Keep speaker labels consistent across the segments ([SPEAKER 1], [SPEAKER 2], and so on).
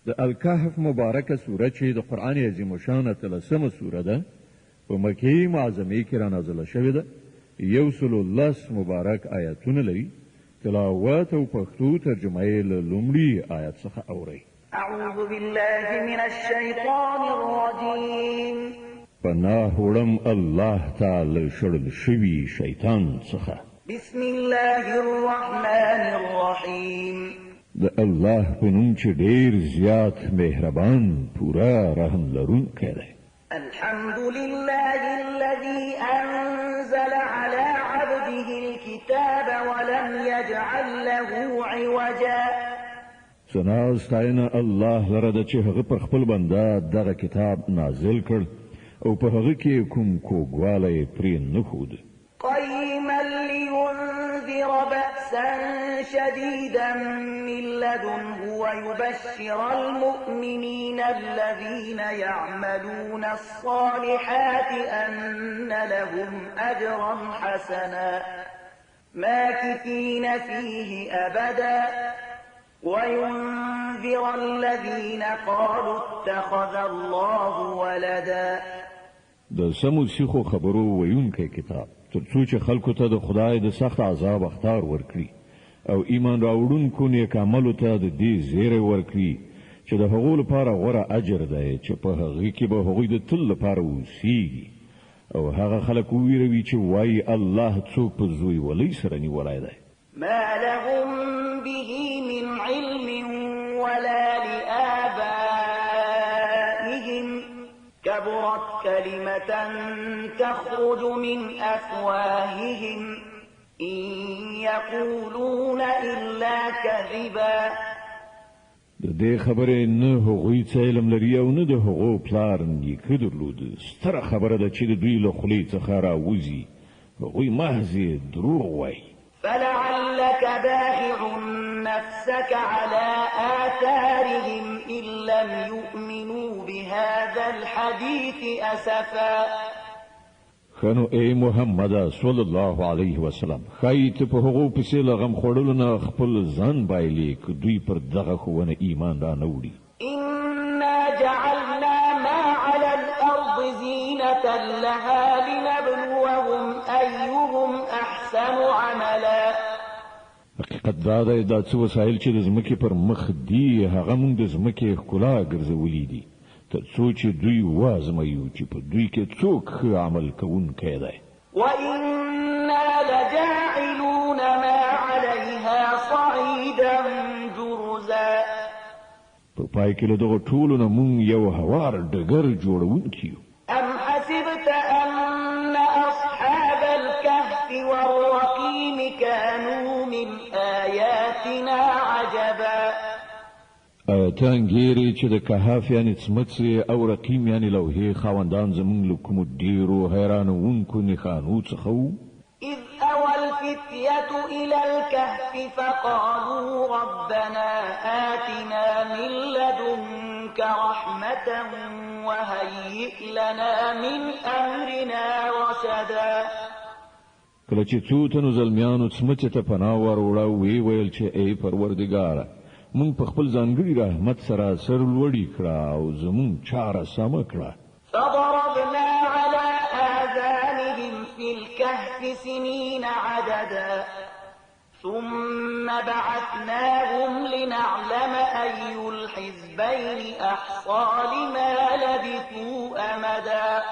[SPEAKER 1] د الکهف مبارکه سوره چې د قرآن عظیم الشان 13مه سوره ده په مکې معظمې کې رانازله شوې ده 110 مبارک آیاتونه لري تلاوت او پښتو ترجمه یې له لومړي آیت څخه اورئ
[SPEAKER 2] اعوذ بالله من الشیطان الرجیم
[SPEAKER 1] پناه وړم الله تعالی شړل شوي شیطان څخه
[SPEAKER 2] بسم الله الرحمن الرحیم
[SPEAKER 1] د الله په نوم چې ډېر زیات مهربان پورا رحم لرونکی دی
[SPEAKER 2] الحمد لله الذي أنزل على عبده الكتاب ولم يجعل له عوجا
[SPEAKER 1] ثنا ستاینه الله لره د چې هغه پر خپل بنده دغه کتاب نازل کړ او په هغه کې کوم کوږوالی پرې نه ښود
[SPEAKER 2] قيما لينذر بأسا شديدا من لدنه ويبشر المؤمنين الذين يعملون الصالحات أن لهم أجرا حسنا ماكثين فيه أبدا وينذر الذين قالوا اتخذ الله ولدا
[SPEAKER 1] د سمو سیخو خبرو ویونکی کتاب ترڅو چې خلکو ته د خدای د سخت عذاب اخطار ورکړي او ایمان راوړونکو نیک عملو ته د دې زیری ورکړي چې د هغو لپاره غوره اجر دی چې په هغه کې به هغوی د تل لپاره اوسیږي او هغه خلک وویروي چې وایي الله څوک په زوی ولی سره نیولی دی
[SPEAKER 2] ما لهم به من علم ولا لآبائهم كبرت كلمة تخرج من أفواههم إن يقولون إلا كذبا
[SPEAKER 1] د دې خبرې نه هغوی څه علم لري او نه د هغو پلار نیکه درلود ستره خبره ده چې د دوی له خولې څخه راوځي هغوی محض دروغ وایي
[SPEAKER 2] فلعلك باخع نفسك على آثارهم إن لم يؤمنوا بهذا الحديث أسفا
[SPEAKER 1] خنو اے محمد صلی الله علیه وسلم خایت په هغو پسې لغم خوړلو نه خپل ځان بایلې ک دوی پر دغه خوونه ایمان را نه وړي
[SPEAKER 2] إنا جعلنا ما على الأرض زينة لها لنبلوهم أيهم أحسن عملا
[SPEAKER 1] حقیقت دا دی دا څه وسایل چې د ځمکې پر مخ دي هغه موږ د ځمکې ښکلا ګرځولي دي تر څو چې دوی وازمایو چې په دوی کې څوک ښه عمل کوونکی دی
[SPEAKER 2] وإنا لجاعلون ما عليها صعيدا جرزا
[SPEAKER 1] په پای کې له دغه ټولو نه موږ یو هوار ډګر جوړونکي یو
[SPEAKER 2] أم حسبت أن أصحاب الكهف والرقيم كانوا من آياتنا عجبا
[SPEAKER 1] ته انګیرې چې د کهف یعنې څمڅې او رقیم یعنې لوحې خاوندان زموږ له کومو ډېرو حیرانوونکو نښانو څخه وو
[SPEAKER 2] إذ أوى الفتية إلى الكهف فقالوا ربنا آتنا من لدنك رحمة وهيئ لنا من أمرنا رشدا
[SPEAKER 1] کله چې څو تنو زلمیانو څمڅې ته پناه وروړه ویې ویل چې ای پروردګاره مونږ په خپل ځانګړي رحمت سره سر لوړی کړه او زمونږ چاره سمه کړه
[SPEAKER 2] فضربنا على آذانهم في الكهف سنين عددا ثم بعثناهم لنعلم أي الحزبين أحصى لما لبثوا أمدا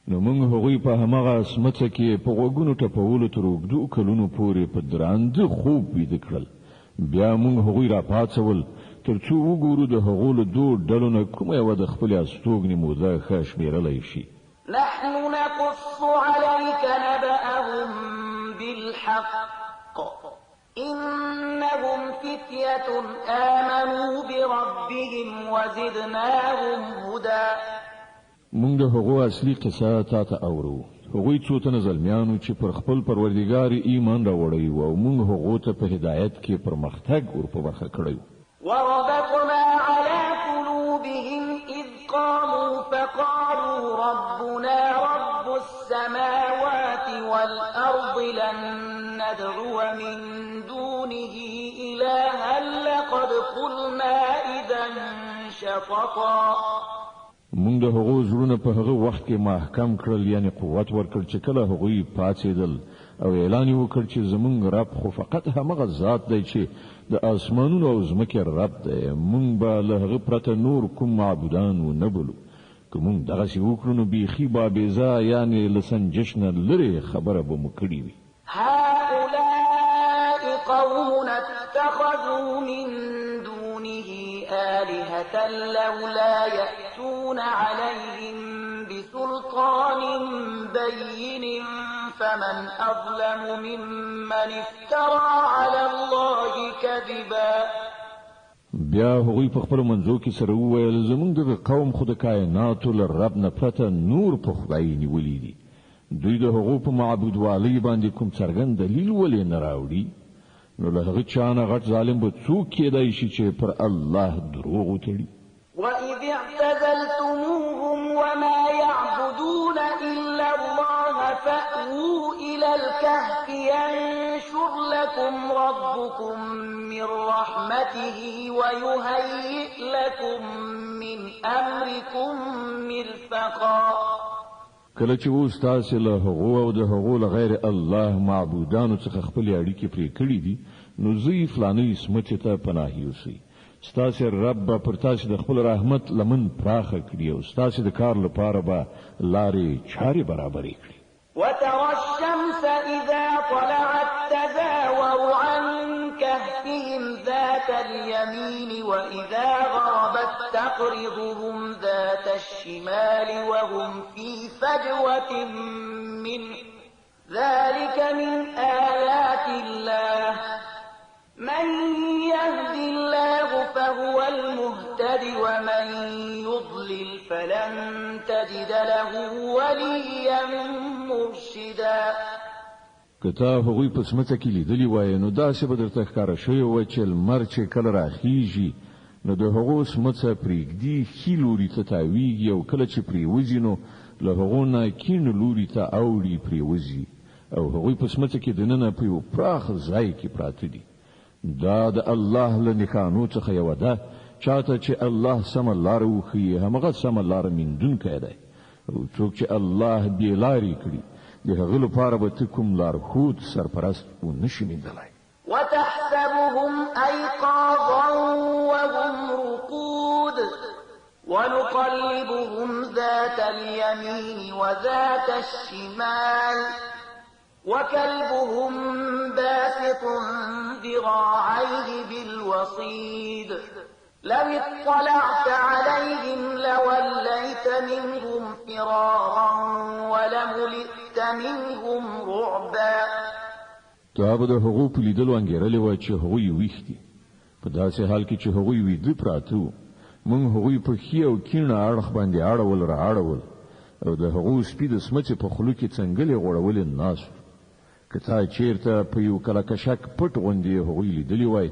[SPEAKER 1] نو موږ هغوی په همغه څمڅه کې په غوږونو ټپولو تر اوږدو کلونو پورې په درانده خوب ویده کړل بیا موږ هغوی را پاڅول تر څو وګورو د هغو له دوو ډلو نه کومه یوه د خپلې استوګنې موده ښه شمېرلی شي
[SPEAKER 2] نحن نقص عليك نبأهم بالحق إنهم فتية آمنوا بربهم وزدناهم هدى
[SPEAKER 1] موږ د هغو اصلي قصه تا ته اورو هغوی څو تنه زلمیانو چې پر خپل پروردګار ایمان راوړی و او موږ هغو ته په هدایت کې پرمختګ ور په برخه کړی
[SPEAKER 2] وربطنا على قلوبهم إذ قاموا فقالوا ربنا رب السماوات والأرض لن ندعو من دونه إلها لقد قلنا إذا شططا
[SPEAKER 1] مونږ د هغو زړونه په هغه وخت کې محکم کړل یعنی قوت ورکړ چې کله هغوی پاتېدل او اعلان وکړ چې زمونږ رب خو فقط همغه ذات دی چې د اسمانونو او ځمکې رب دی مونږ به له هغه پرته نور کوم معبودان ونه بلو که مونږ دغسې وکړو نو بیخي بابیزه یعنی له سنجش نه لرې خبره به مو کړې وي
[SPEAKER 2] هؤلاء قوم اتخذوا من دونه آلهة لولا يأتون عليهم بسلطان بين فمن أظلم ممن افترى على الله كذبا
[SPEAKER 1] بیا هغوی په خپل منځو کې سره وویل زمونږ دغه قوم خو د کائناتو له رب نه پرته نور په خدای نیولي دي دوی د هغو په معبودوالۍ باندې کوم څرګند دلیل ولې نه راوړي نو له هغه چا نه غټ ظالم به څوک کېدای شي چې پر الله دروغ وتړي
[SPEAKER 2] وإذ اعتزلتموهم وما يعبدون إلا الله فأووا إلى الكهف ينشر لكم ربكم من رحمته ويهيئ لكم من أمركم مرفقا
[SPEAKER 1] کله چې اوس تاسې له هغو او د هغو له غیر الله معبودانو څخه خپلې اړیکې پرې کړې دي نو زوی فلانۍ سمڅې ته پناه یوسئ ستاسې رب به پر تاسې د خپل رحمت لمن پراخه کړي او ستاسې د کار لپاره به لارې چارې برابرې کړي
[SPEAKER 2] وترى الشمس إذا طلعت تزاور عن كهفهم ذات اليمين وإذا غربت تقرضهم ذات الشمال وهم في فجوة منه ذلك من آيات الله من يهد الله فهو المهتد ومن يضلل فلن تجد له وليا مرشدا
[SPEAKER 1] کته هغوی په سمڅه کې لیدلی وای نو داسې به درته ښکاره شوی و چې لمر چې کله راخیږي نو د هغو سمڅه پرېږدي ښي لوري ته تاویږي او کله چې پرېوځي نو له هغو نه کیڼ لوري ته اوړي پرېوځي او هغوی په سمڅه کې دننه په یو پراخ ځای کې پراته دي دا د الله له نښانو څخه یوه ده چاته چې الله سمه لاره وښیي همغه سمه لاره موندونکی دی او څوک چې الله بې لارې کړي د هغه لپاره به ته کوم لارښود سرپرست ونشي موندلی
[SPEAKER 2] وتحسبهم أيقاظا وهم رقود ونقلبهم ذات اليمين وذات الشمال وكلبهم باسط ذراعيه بالوصيد لو اطلعت عليهم لوليت منهم فرارا ولملئت منهم رعبا
[SPEAKER 1] تا به د هغو په لیدلو انګېرلې وه چې هغوی ویښ دي په داسې حال کې چې هغوی ویده پراته وو موږ هغوی په ښي او کیڼ اړخ باندې اړول را اړول او د هغو سپي د سمڅې په خولو کې څنګلې غوړولې ناست که تا چیرته په یو کلکشک پټ غوندې هغوی لیدلی وای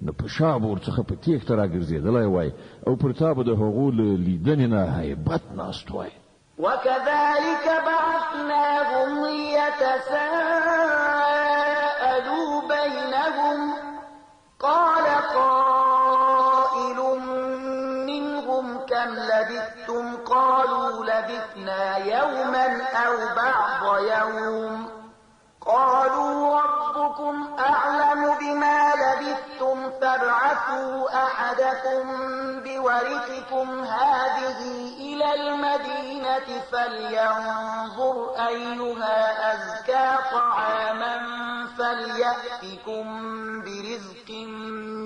[SPEAKER 1] نو په شا به ورڅخه په تیښته راګرځېدلی وای او پر تا به د هغو له لیدنې نه هیبت ناست وای
[SPEAKER 2] وكذلك بعثناهم ليتساءلوا بينهم قال قائل منهم كم لبثتم قالوا لبثنا يوما أو بعض يوم قالوا ربكم أعلم بما لبثتم فابعثوا أحدكم بورقكم هذه إلى المدينة فلينظر أيها أزكى طعاما فليأتكم برزق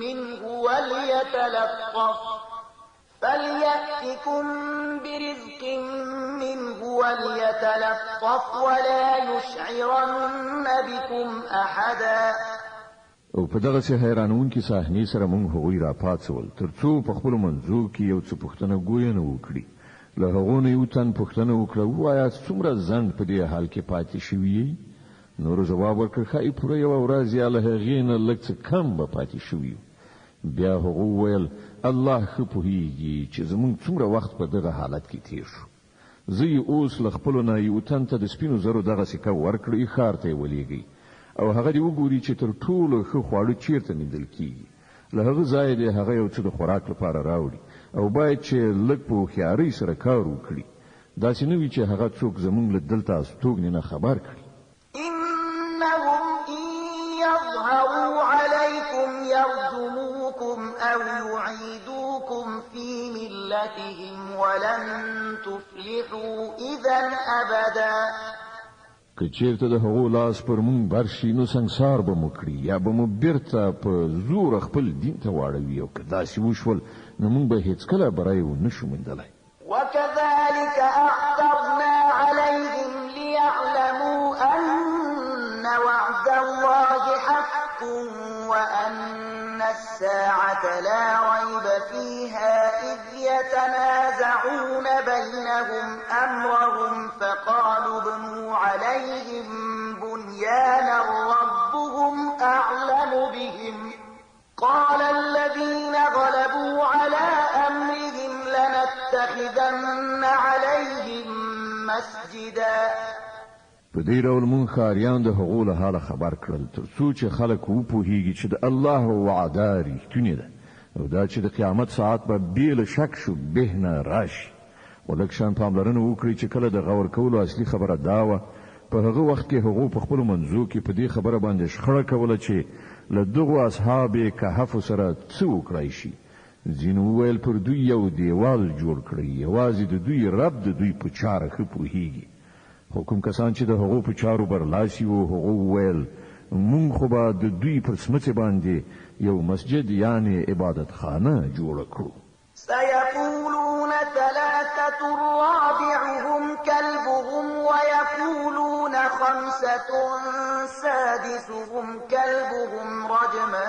[SPEAKER 2] منه وليتلطف ولا يشعرن بكم أحدا
[SPEAKER 1] او په دغه څه حیرانونکې صحنې سره موږ هغوی راپاڅول تر څو په خپلو منځو کې یو څه پوښتنه ګوینه وکړي له هغو نه یو تن پوښتنه وکړه ووایه څومره ځنډ په دې حال کې پاتې شوي یې نورو ځواب ورکړ ښایي پوره یوه ورځ یا له هغې نه لږ څه کم به پاتې شوي بیا هغو وویل الله ښه پوهیږي چې زموږ څومره وخت په دغه حالت کې تیر شو زه یې اوس له خپلو نه یو تن ته د سپینو زرو دغه سکه ورکړئ ښار ته یې ولېږئ او هغه دې وګوري چې تر ټولو ښه خواړه چیرته موندل کیږي له هغه ځایه دې هغه یو څه د خوراک لپاره راوړي او باید چې لږ په هوښیارۍ سره کار وکړي داسې نه وي چې هغه څوک زموږ له دلته استوګنې نه خبر کړي
[SPEAKER 2] إنهم إن يظهروا عليكم يرجموكم أو يعيدوكم في ملتهم ولن تفلحوا إذا أبدا
[SPEAKER 1] که چیرته د هغو لاس پر مونږ برشي نو سنګسار به مو کړي یا به مو بیرته په زور خپل دین ته واړوي او که داسې وشول نو مونږ به هیڅکله بری ونه شو موندلی
[SPEAKER 2] وكذلك أعثرنا عليهم ليعلموا أن وعد الله حق وأن الساعة لا ريب فيها إذ يتنازعون بينهم أمرهم فقالوا ابنوا عليهم بنيانا ربهم أعلم بهم قال الذين غلبوا على أمرهم لنتخذن عليهم مسجدا
[SPEAKER 1] په دې ډول مونږ ښاریان د هغو له حاله خبر کړل تر څو چې خلک وپوهیږي چې د الله وعده رښتونې ده او دا چې د قیامت ساعت به بې له شک شو به نه راشي خو لږ شان پاملرنه وکړي چې کله د غور کولو اصلي خبره دا وه په هغه وخت کې هغو په خپلو منځو کې په دې خبره باندې شخړه کوله چې له دغو اصحاب کهفو سره څه وکړای شي ځینو وویل پر دوی یو دیوال جوړ کړئ یوازې د دوی رب د دوی په چاره ښه پوهیږي خو کوم کسان چې د هغو په چارو برلاسي وو هغو وویل مونږ خو به د دوی پر سمڅې باندې یو مسجد یعنې عبادتخانه جوړه کړو
[SPEAKER 2] سيقولون ثلاثة رابعهم كلبهم ويقولون خمسة سادسهم كلبهم رجما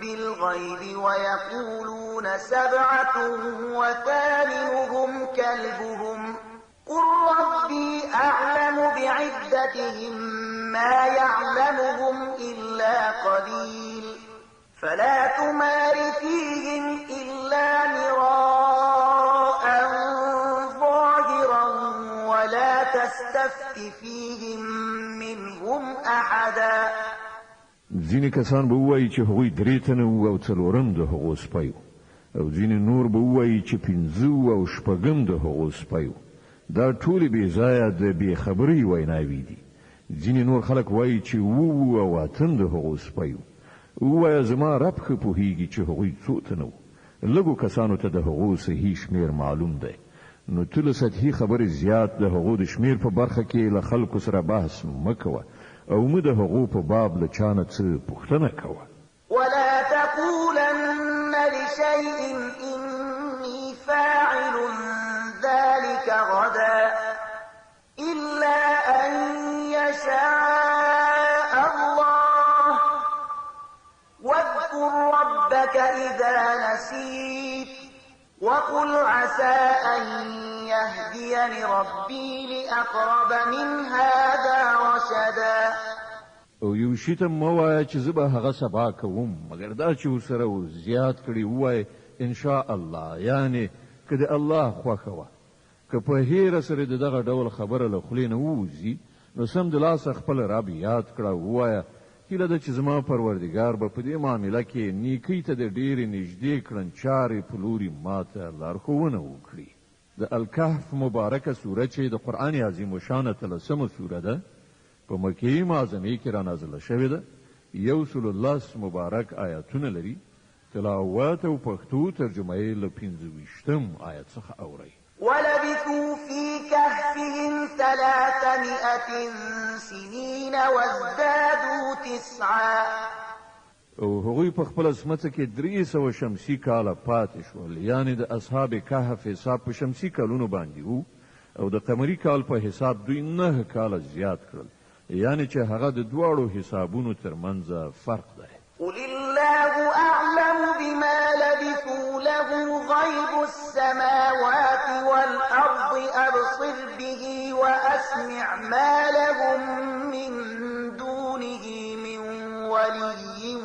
[SPEAKER 2] بالغيب ويقولون سبعة وثامنهم كلبهم قل ربي أعلم بعدتهم ما يعلمهم إلا قليل فلا تمار فيهم إلا مراء ظاهرا ولا تستفت فيهم منهم أحدا
[SPEAKER 1] ځینې کسان به ووایي چې هغوی درې تنه وو او څلورم د هغو سپی وو او ځینې نور به ووایي چې پنځه وو او شپږم د هغو سپی وو دا ټولې بې ځایه د بې خبرۍ ویناوې دي ځینې نور خلک وایي چې وو او اتم د هغو سپی وو ووایه زما رب ښه پوهیږي چې هغوی څو تنه وو لږو کسانو ته د هغو صحیح شمیر معلوم دی نو ته له سطحي خبرې زیات د هغو د شمیر په برخه کې له خلکو سره بحث مه کوه او مه د هغو په باب له چا نه څه پوښتنه کوه
[SPEAKER 2] ولا تقولن لشيء إني فاعل ذلك غدا إلا أن يشاء الله واذكر ربك إذا نسيت وقل عسى أن يهديني ربي لأقرب من هذا رشدا
[SPEAKER 1] او یو شي ته مه وایه چې زه به هغه سبا کوم مګر دا چې ورسره زیات کړي ووایه انشاء الله یعنې که د الله خوښه وه که په هیره سره د دغه ډول خبره له خولې نه ووځي نو سمدلاسه خپل رب یاد کړه ووایه هیله ده چې زما پروردګار به په دې معامله کې نیکۍ ته د ډېرې نږدې کړنچارې په لوري ماته لارښوونه وکړي د الکهف مبارکه سوره چې د قرآن عظیم الشانه 13مه سوره ده په مکې معظمې کې را نازله شوې ده 110 مبارک آیاتونه لري تلاوت او پښتو ترجمه یې له 25 آیت څخه اورئ
[SPEAKER 2] ولبثوا في كهفهم 300 سنين وازدادوا 9
[SPEAKER 1] او هغوی په خپل سمڅه کې 300 شمسي کاله پاتې شول یعنی د اصحاب کهف حساب په شمسي کالونو باندې وو او د قمري کال په حساب دوی 9 کاله زیات کړل یعنی چې هغه د دواړو حسابونو ترمنځ فرق دی
[SPEAKER 2] قل الله أعلم بما لبثوا له غيب السماوات والأرض أبصر به وأسمع ما لهم من دونه من ولي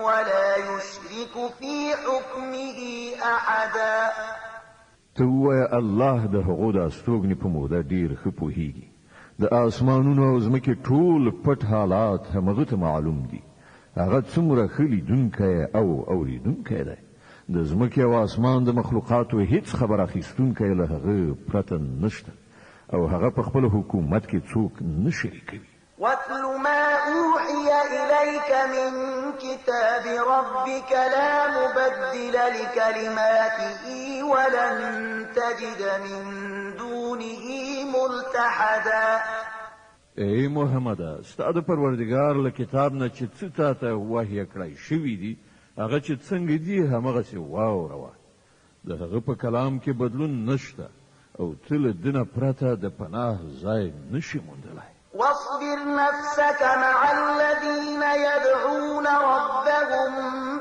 [SPEAKER 2] ولا يشرك في حكمه أحدا
[SPEAKER 1] توه الله د هغو د استوګنې په موده ډیر ښه پوهیږي د آسمانونو او ځمکې ټول پټ حالات همغه ته معلوم دي هغه څومره ښه لیدونکی او اوریدونکی دی د ځمکې او اسمان د مخلوقاتو هیڅ خبر اخیستونکی له هغه پرته نشته او هغه په خپل حکومت کې څوک نه شریکوي.
[SPEAKER 2] واتل ما أوحي إليك من كتاب ربك لا مبدل لكلماته ولن تجد من دونه ملتحدا.
[SPEAKER 1] ای محمد، ستا د پروردګار له کتاب نه چې څه تا ته وحی کړی شوي دي هغه چې څنګه دي همغسې واوروه. د هغه په کلام کې بدلون نشته او ته له ده نه پرته د پناه ځای نشي موندلی.
[SPEAKER 2] واصبر نفسك مع الذين يدعون ربهم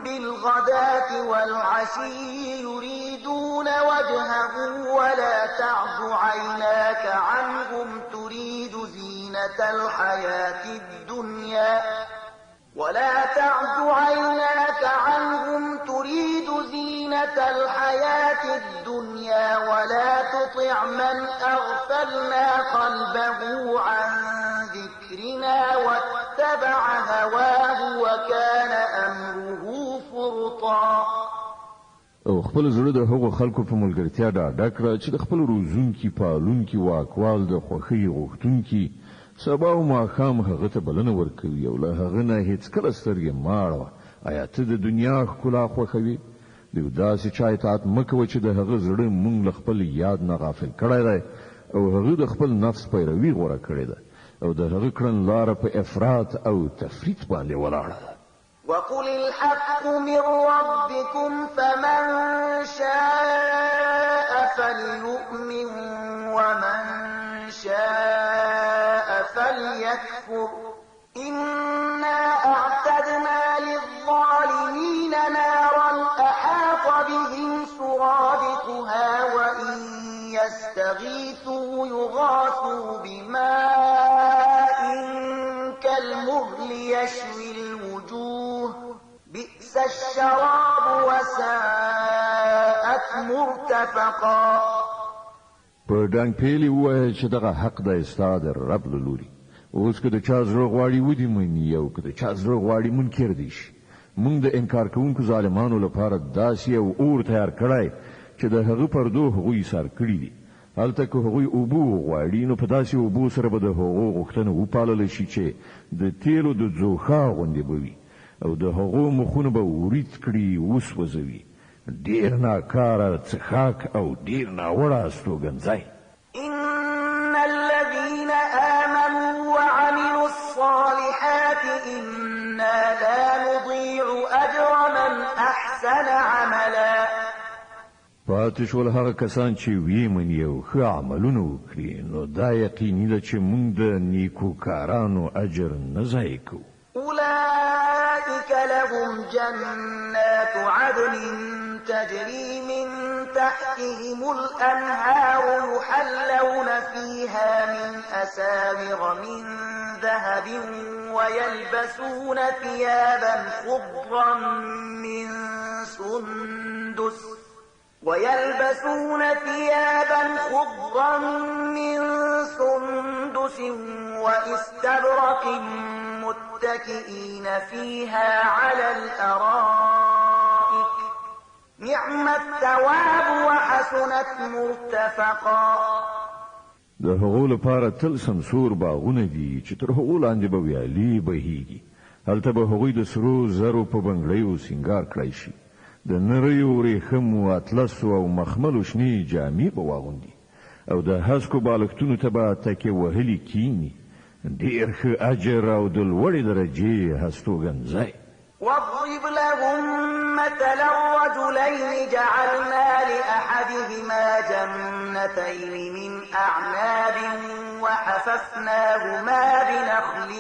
[SPEAKER 2] بالغداة والعشي يريدون وجهه ولا تعد عيناك عنهم تريد زينة الحياة الدنيا ولا تطع من أغفلنا قلبه عن ذكرنا واتبع هواه وكان أمره فرطا.
[SPEAKER 1] او خپل زړه د هغو خلکو په ملګرتیا ډاډه کړه چې د خپل روزونکي پالونکي واکوال د خوښۍ غوښتونکي سبا او ماښام هغه ته بلنه ورکوي او له هغه نه هیڅکله سترګې مه اړوه. آیا ته د دنیا ښکلا خوښوې؟ د یو داسې چا اطاعت مه کوه چې د هغه زړه مونږ له خپل یاد نه غافل کړی دی او هغه د خپل نفس پیروي غوره کړې ده او د هغه کړنلاره په افراط او تفریط باندې ولاړه ده.
[SPEAKER 2] وقل الحق من ربكم فمن شاء فليؤمن ومن شاء فليكفر إنا أعتدنا للظالمين نارا أحاط بهم سرادقها وإن يستغيثوا يغاثوا بماء كالمهل يشوي الوجوه بئس الشراب وساءت مرتفقا.
[SPEAKER 1] په ډنګ پیلي ووایه چې دغه حق دی ستا د رب له لوري. اوس که د چا زړه غواړي ودې مني او که د چا زړه غواړي منکر دی شي. موږ د انکار کوونکو ظالمانو لپاره داسې یو اور تیار کړی چې د هغه پردو هغوی ایثار کړي دي. هلته که هغوی اوبه غواړي نو په داسې اوبو سره به د هغو غوښتنه وپاللی شي چې د تیلو د ځوښا غوندې به وي او د هغو مخونه به ورید کړي وسوځوي. ډېر ناکاره څښاک او ډېر ناوړه استوګنځی.
[SPEAKER 2] إن الذين آمنوا وعملوا الصالحات إنا لا نضيع أجر من أحسن عملا.
[SPEAKER 1] پاتې شول هغه کسان چې ویمني او ښه عملونه وکړي نو دا یقیني ده چې موږ د نیکوکارانو اجر نه ضایع کوو.
[SPEAKER 2] أولئك لهم جنات عدن تجري من تحتهم الأنهار يحلون فيها من أساور من ذهب ويلبسون ثيابا خضرا من سندس وإستبرق متكئين فيها على الأرائك نعم الثواب وحسنت مرتفقا.
[SPEAKER 1] د هغو لپاره تل سمسور باغونه دي چې تر هغو لاندې به ویالې بهیږي. هلته به هغوی د سرو زرو په بنګړیو سینګار کړی شي. د نریو ورېښمو اطلسو او مخملو شنې جامې به واغوندي او د هسکو بالښتونو ته به تکیه وهلي کیني. ډېر ښه اجر او د لوړې درجې هستوګنځی.
[SPEAKER 2] واضرب لهم مثلا رجلين جعلنا لأحدهما جنتين من أعناب وحففناهما بنخل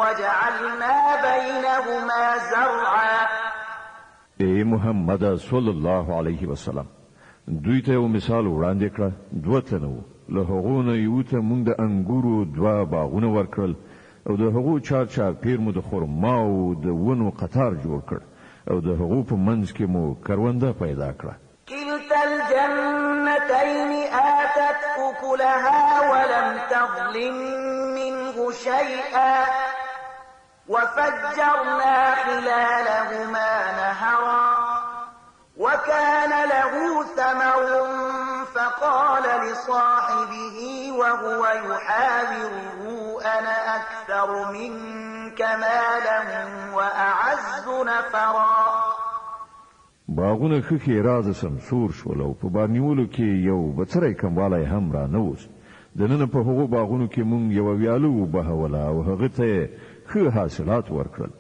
[SPEAKER 2] وجعلنا بينهما زرعا.
[SPEAKER 1] ای محمد صلی الله علیه وسلم، دوی ته یو مثال وړاندې کړه. دوه تنه وو، له هغو نه یو ته موږ د انګورو دوه باغونه ورکړل او د هغو چارچاپیر مو د خرماو د ونو قطار جوړ کړ او د هغو په منځ کې مو کرونده پیدا کړه.
[SPEAKER 2] كلتا الجنتين آتت أكلها ولم تظلم منه شيئا وفجرنا خلالهما نهرا وكان له ثمر فقال لصاحبه وهو يحاوره أنا أكثر منك مالا وأعز نفرا.
[SPEAKER 1] باغونه خکې راز سمسور شول او په بارنیولو کې یو بڅری کموالی هم را نوست. دننه په هغو باغونو کې مونږ یو ویالو وبهوله او هغه ته ښه حاصلات ورکړل.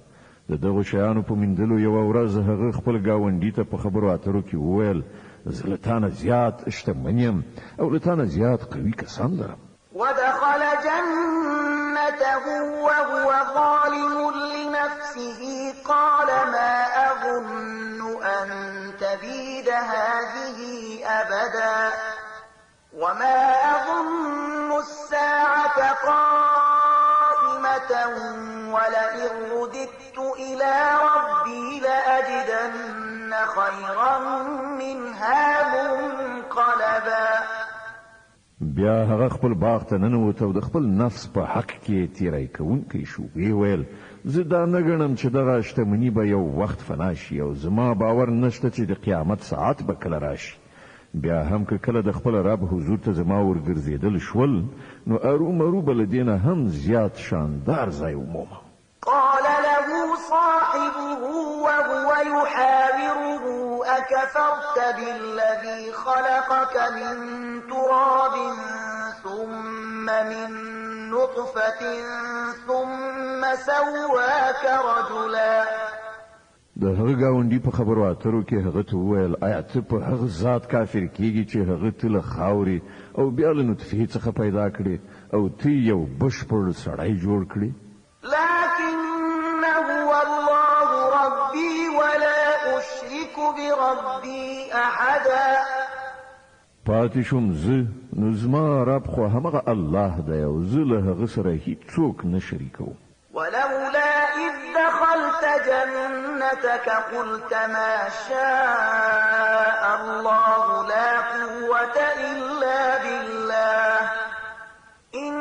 [SPEAKER 1] د دغو شیانو په میندلو یوه ورځ هغه خپل ګاونډي ته په خبرو اترو کې وویل زه له تانه زیات شتمن یم او له تانه زیات قوي کسان لرم.
[SPEAKER 2] ودخل جنته وهو ظالم لنفسه قال ما أظن أن تبيد هذه أبدا وما أظن الساعة قائمة ولئن رددت إلى ربي لأجدن خيرا منها منقلبا.
[SPEAKER 1] بیا هغه خپل باغ ته ننوت او د خپل نفس په حق کې تیری کوونکی شو. وی ویل زه دا نه ګڼم چې دغه شتمني به یو وخت فنا شي او زما باور نشته چې د قیامت ساعت به کله راشي. بیا هم که کله د خپل رب حضور ته زما ورګرځېدل شول نو ارومرو به له دې نه هم زیات شاندار ځای ومومم.
[SPEAKER 2] قال له صاحبه وهو يحاوره أكفرت بالذي خلقك من تراب ثم من نطفة ثم سواك رجلا.
[SPEAKER 1] د هغه گاونډي په خبرو اترو کې هغه ته وویل آیا ته په هغه ذات کافر کیږي چې هغه ته له خاورې او بیا له نطفې څخه پیدا کړي او ته یو بشپړ سړی جوړ کړي؟
[SPEAKER 2] لكن هو الله ربي ولا أشرك بربي أحدا.
[SPEAKER 1] پاتې شوم زه نو زما رب خو همغه الله دی او زه له هغه سره هیڅوک نه شریکوم.
[SPEAKER 2] ولولا إذ دخلت جنتك قلت ما شاء الله لا قوة إلا بالله إن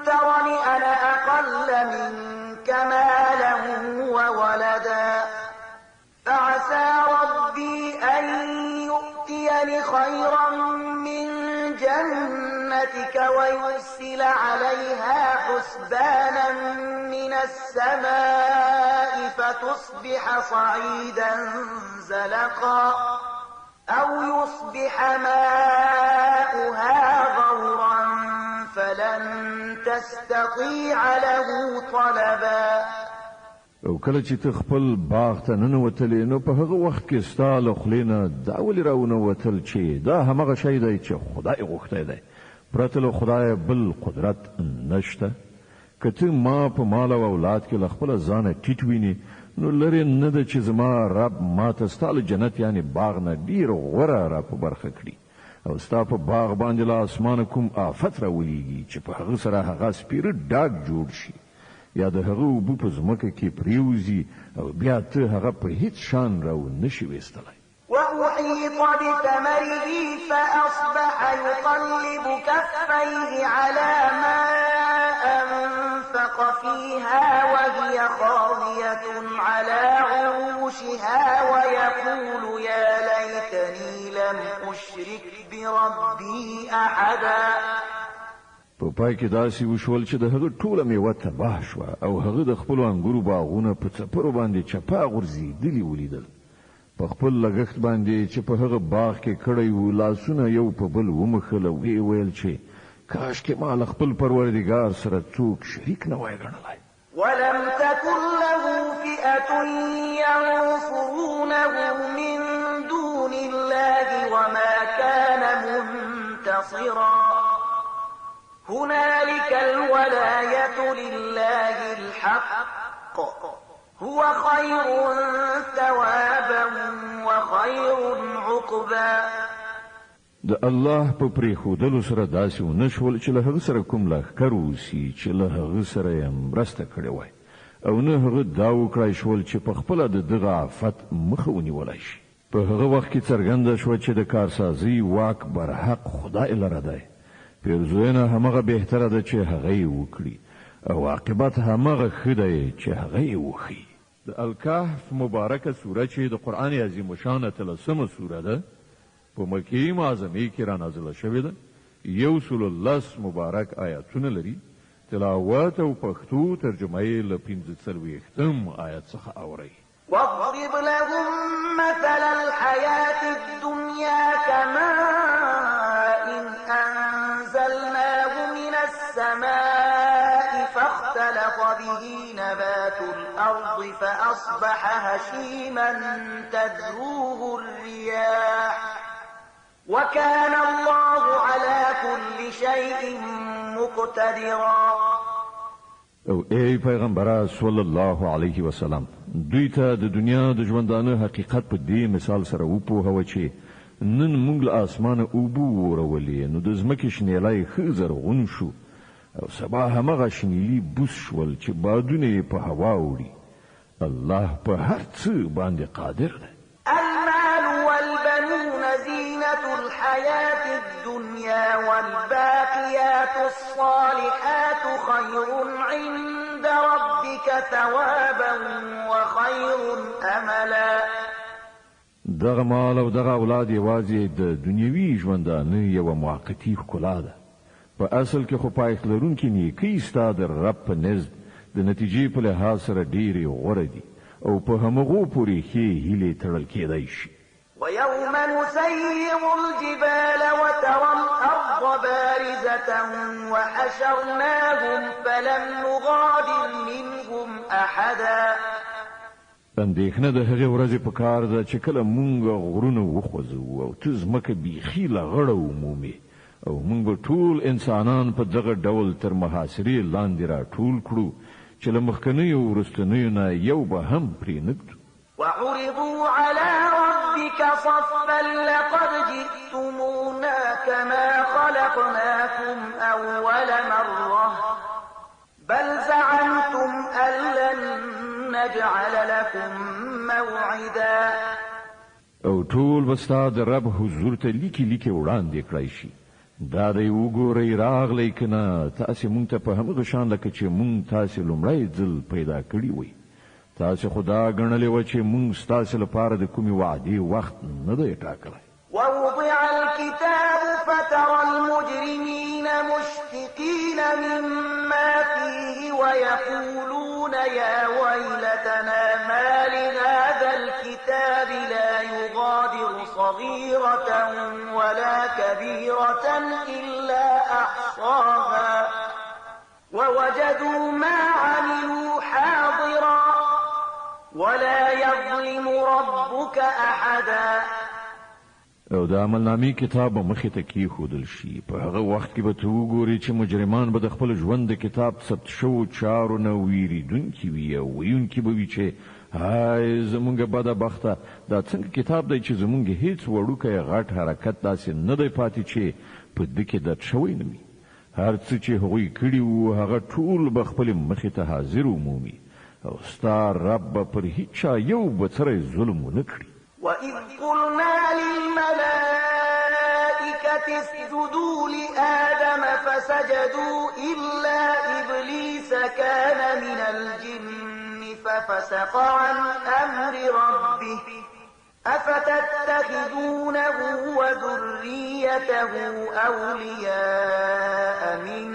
[SPEAKER 2] ترني أنا أقل منك مالا وولدا فعسى ربي أن يؤتيني خيرا من جنتك ويرسل عليها حسبانا من السماء فتصبح صعيدا زلقا أو يصبح ماؤها غورا فلن تستطيع له طلبا.
[SPEAKER 1] او کله چې ته خپل باغ ته ننوتلې نو په هغه وخت کې ستا له خولې نه دا ولې راونوتل چې دا همغه شی دی چې خدای غوښتی دی، پرته له خدای بل قدرت نشته. که ته ما په مال او اولاد کې له خپله ځانه ټیټ وینې نو لرې نه ده چې زما رب ما ته ستا له جنت یعنې باغ نه ډېر غوره را په برخه کړي او ستا په باغ باندې له اسمانه کوم آفت راولېږي چې په هغه سره هغه سپیره ډاګ جوړ شي یا د هغه اوبه په ځمکه کې پریوزي او بیا ته هغه په هیڅ شان راو نشي ویستلی.
[SPEAKER 2] وأحيط بثمره فأصبح يقلب كفيه على ما أنفق فيها وهي خاوية على عروشها ويقول يا ليتني لم أشرك بربي أحدا.
[SPEAKER 1] په پای کې داسې وشول چې د هغه ټوله میوه تباه شوه او هغه د خپلو انګورو باغونه په څپرو باندې چپا غورځېدلي ولیدل. په خپل لګښت باندې چې په هغه باغ کې کړی و لاسونه یو په بل ومخل او ویې ویل چې کاشکې ما له خپل پروردګار سره څوک شریک نه وای ګڼلی.
[SPEAKER 2] ولم تكن له فئة ينصرونه من دون الله وما كان منتصرا هنالك الولاية لله الحق هو خير ثوابا وخير عقبا.
[SPEAKER 1] د الله په پریښودلو سره داسې ونشول چې له هغه سره کوم لښکر اوسي چې له هغه سره یې مرسته کړې وای او نه هغه دا وکړای شول چې په خپله د دغه آفت مخه ونیولی شي. په هغه وخت کې څرګنده شوه چې د کارسازۍ واک برحق خدای لره دی. پیرزوینه همغه بهتره ده چې هغه یې وکړي او عاقبت همغه ښه دی چې هغه یې وښي. د الکهف مبارکه سوره چې د قرآن عظیم شان 13مه سوره ده په مکې معظمه کې را نازله شوې ده 110 مبارک آیاتونه لري تلاوت او پښتو ترجمه یې له 45 آیات څخه اوري
[SPEAKER 2] واضرب لهم مثل الحياة الدنيا كماء أنزلناه من السماء فاختلط به نبات الأرض فأصبح هشيما تذروه الرياح وكان الله على كل شيء مقتدرا.
[SPEAKER 1] او ای پیغمبر صلی الله علیه وسلم دوی ته د دنیا د ژوندانه حقیقت په دې مثال سره وپوهوه چې نن موږ له اسمانه اوبه ورولې نو د ځمکې شنیلای ښه زرغون شو او سبا همغه شنیلي بوس شول چې بادونه یې په هوا وړي الله په هر څه باندې قادر دی.
[SPEAKER 2] المال والبنون زينة الحياة الدنيا والباقيات الصالحات خير عند ربك ثوابا وخير أملا.
[SPEAKER 1] دغه مال او دغه اولاد یوازې د دنیوي ژوندانه یو موقتی ښکلا ده په اصل کې خو پایښت لرونکي نیکۍ ستا د رب په نزد د نتیجې په لحاظ سره ډېرې غوره دي او په همغو پورې ښې هیلې تړل کېدای شي.
[SPEAKER 2] ويوم نسير الجبال وترى الأرض بارزة وحشرناهم فلم نغادر منهم أحدا.
[SPEAKER 1] اندېښنه د هغې ورځې په کار ده چې کله مونږ غرونه وخوځوو او ته ځمکه بیخي له غړه ومومې او مونږ به ټول انسانان په دغه ډول تر محاصرې لاندې راټول کړو چې له مخکنیو وروستنیو نه یو به هم پرې نږدو.
[SPEAKER 2] وعرضوا على ربك صفا لقد جئتمونا كما خلقناكم أول مرة بل زعمتم أن لن نجعل لكم موعدا.
[SPEAKER 1] او ټول بستا د رب حضور ته لیکي وړاندې کړای شي دا دی وګورئ راغلی کنه تاسې مونږ ته په همغه شان لکه چې مونږ تاسې لومړی ځل پیدا کړي وئ تاسې خدا ګڼلې وه چې مونږ ستاسې لپاره د کومې وعدې وخت نه دی ټاکلی.
[SPEAKER 2] ووضع الكتاب فترى المجرمين مشفقين مما فيه ويقولون يا ويلتنا ما لهذا الكتاب لا يغادر صغيرة ولا كبيرة إلا أحصاها ووجدوا ما عملوا حاضرا ولا يظلم ربك أحدا.
[SPEAKER 1] او د عملنامې کتاب به مخې ته کېښودل شي په هغه وخت کې به ته وګورې چې مجرمان به د خپل ژوند د کتاب ثبت شوو چارو نه ویریدونکي وي او ویونکي به وي چې هاي زمونږ بده بخته دا څنګه کتاب دی چې زمونږ هیڅ وړوکی غټ حرکت داسې نه دی پاتې چې په ده کې درد شوی نه وي. هر څه چې هغوی کړي وو هغه ټول به خپلې مخې ته حاضر ومومي او ستا رب به پر هیچا یو بڅری ظلم ونه کړي.
[SPEAKER 2] وَإِذْ قُلْنَا لِلْمَلَائِكَةِ اسْجُدُوا لِآدَمَ فَسَجَدُوا إِلَّا إِبْلِيسَ كَانَ مِنَ الْجِنِّ فَفَسَقَ عَنْ أَمْرِ رَبِّهِ أَفَتَتَّخِذُونَهُ وَذُرِّيَّتَهُ أَوْلِيَاءَ مِن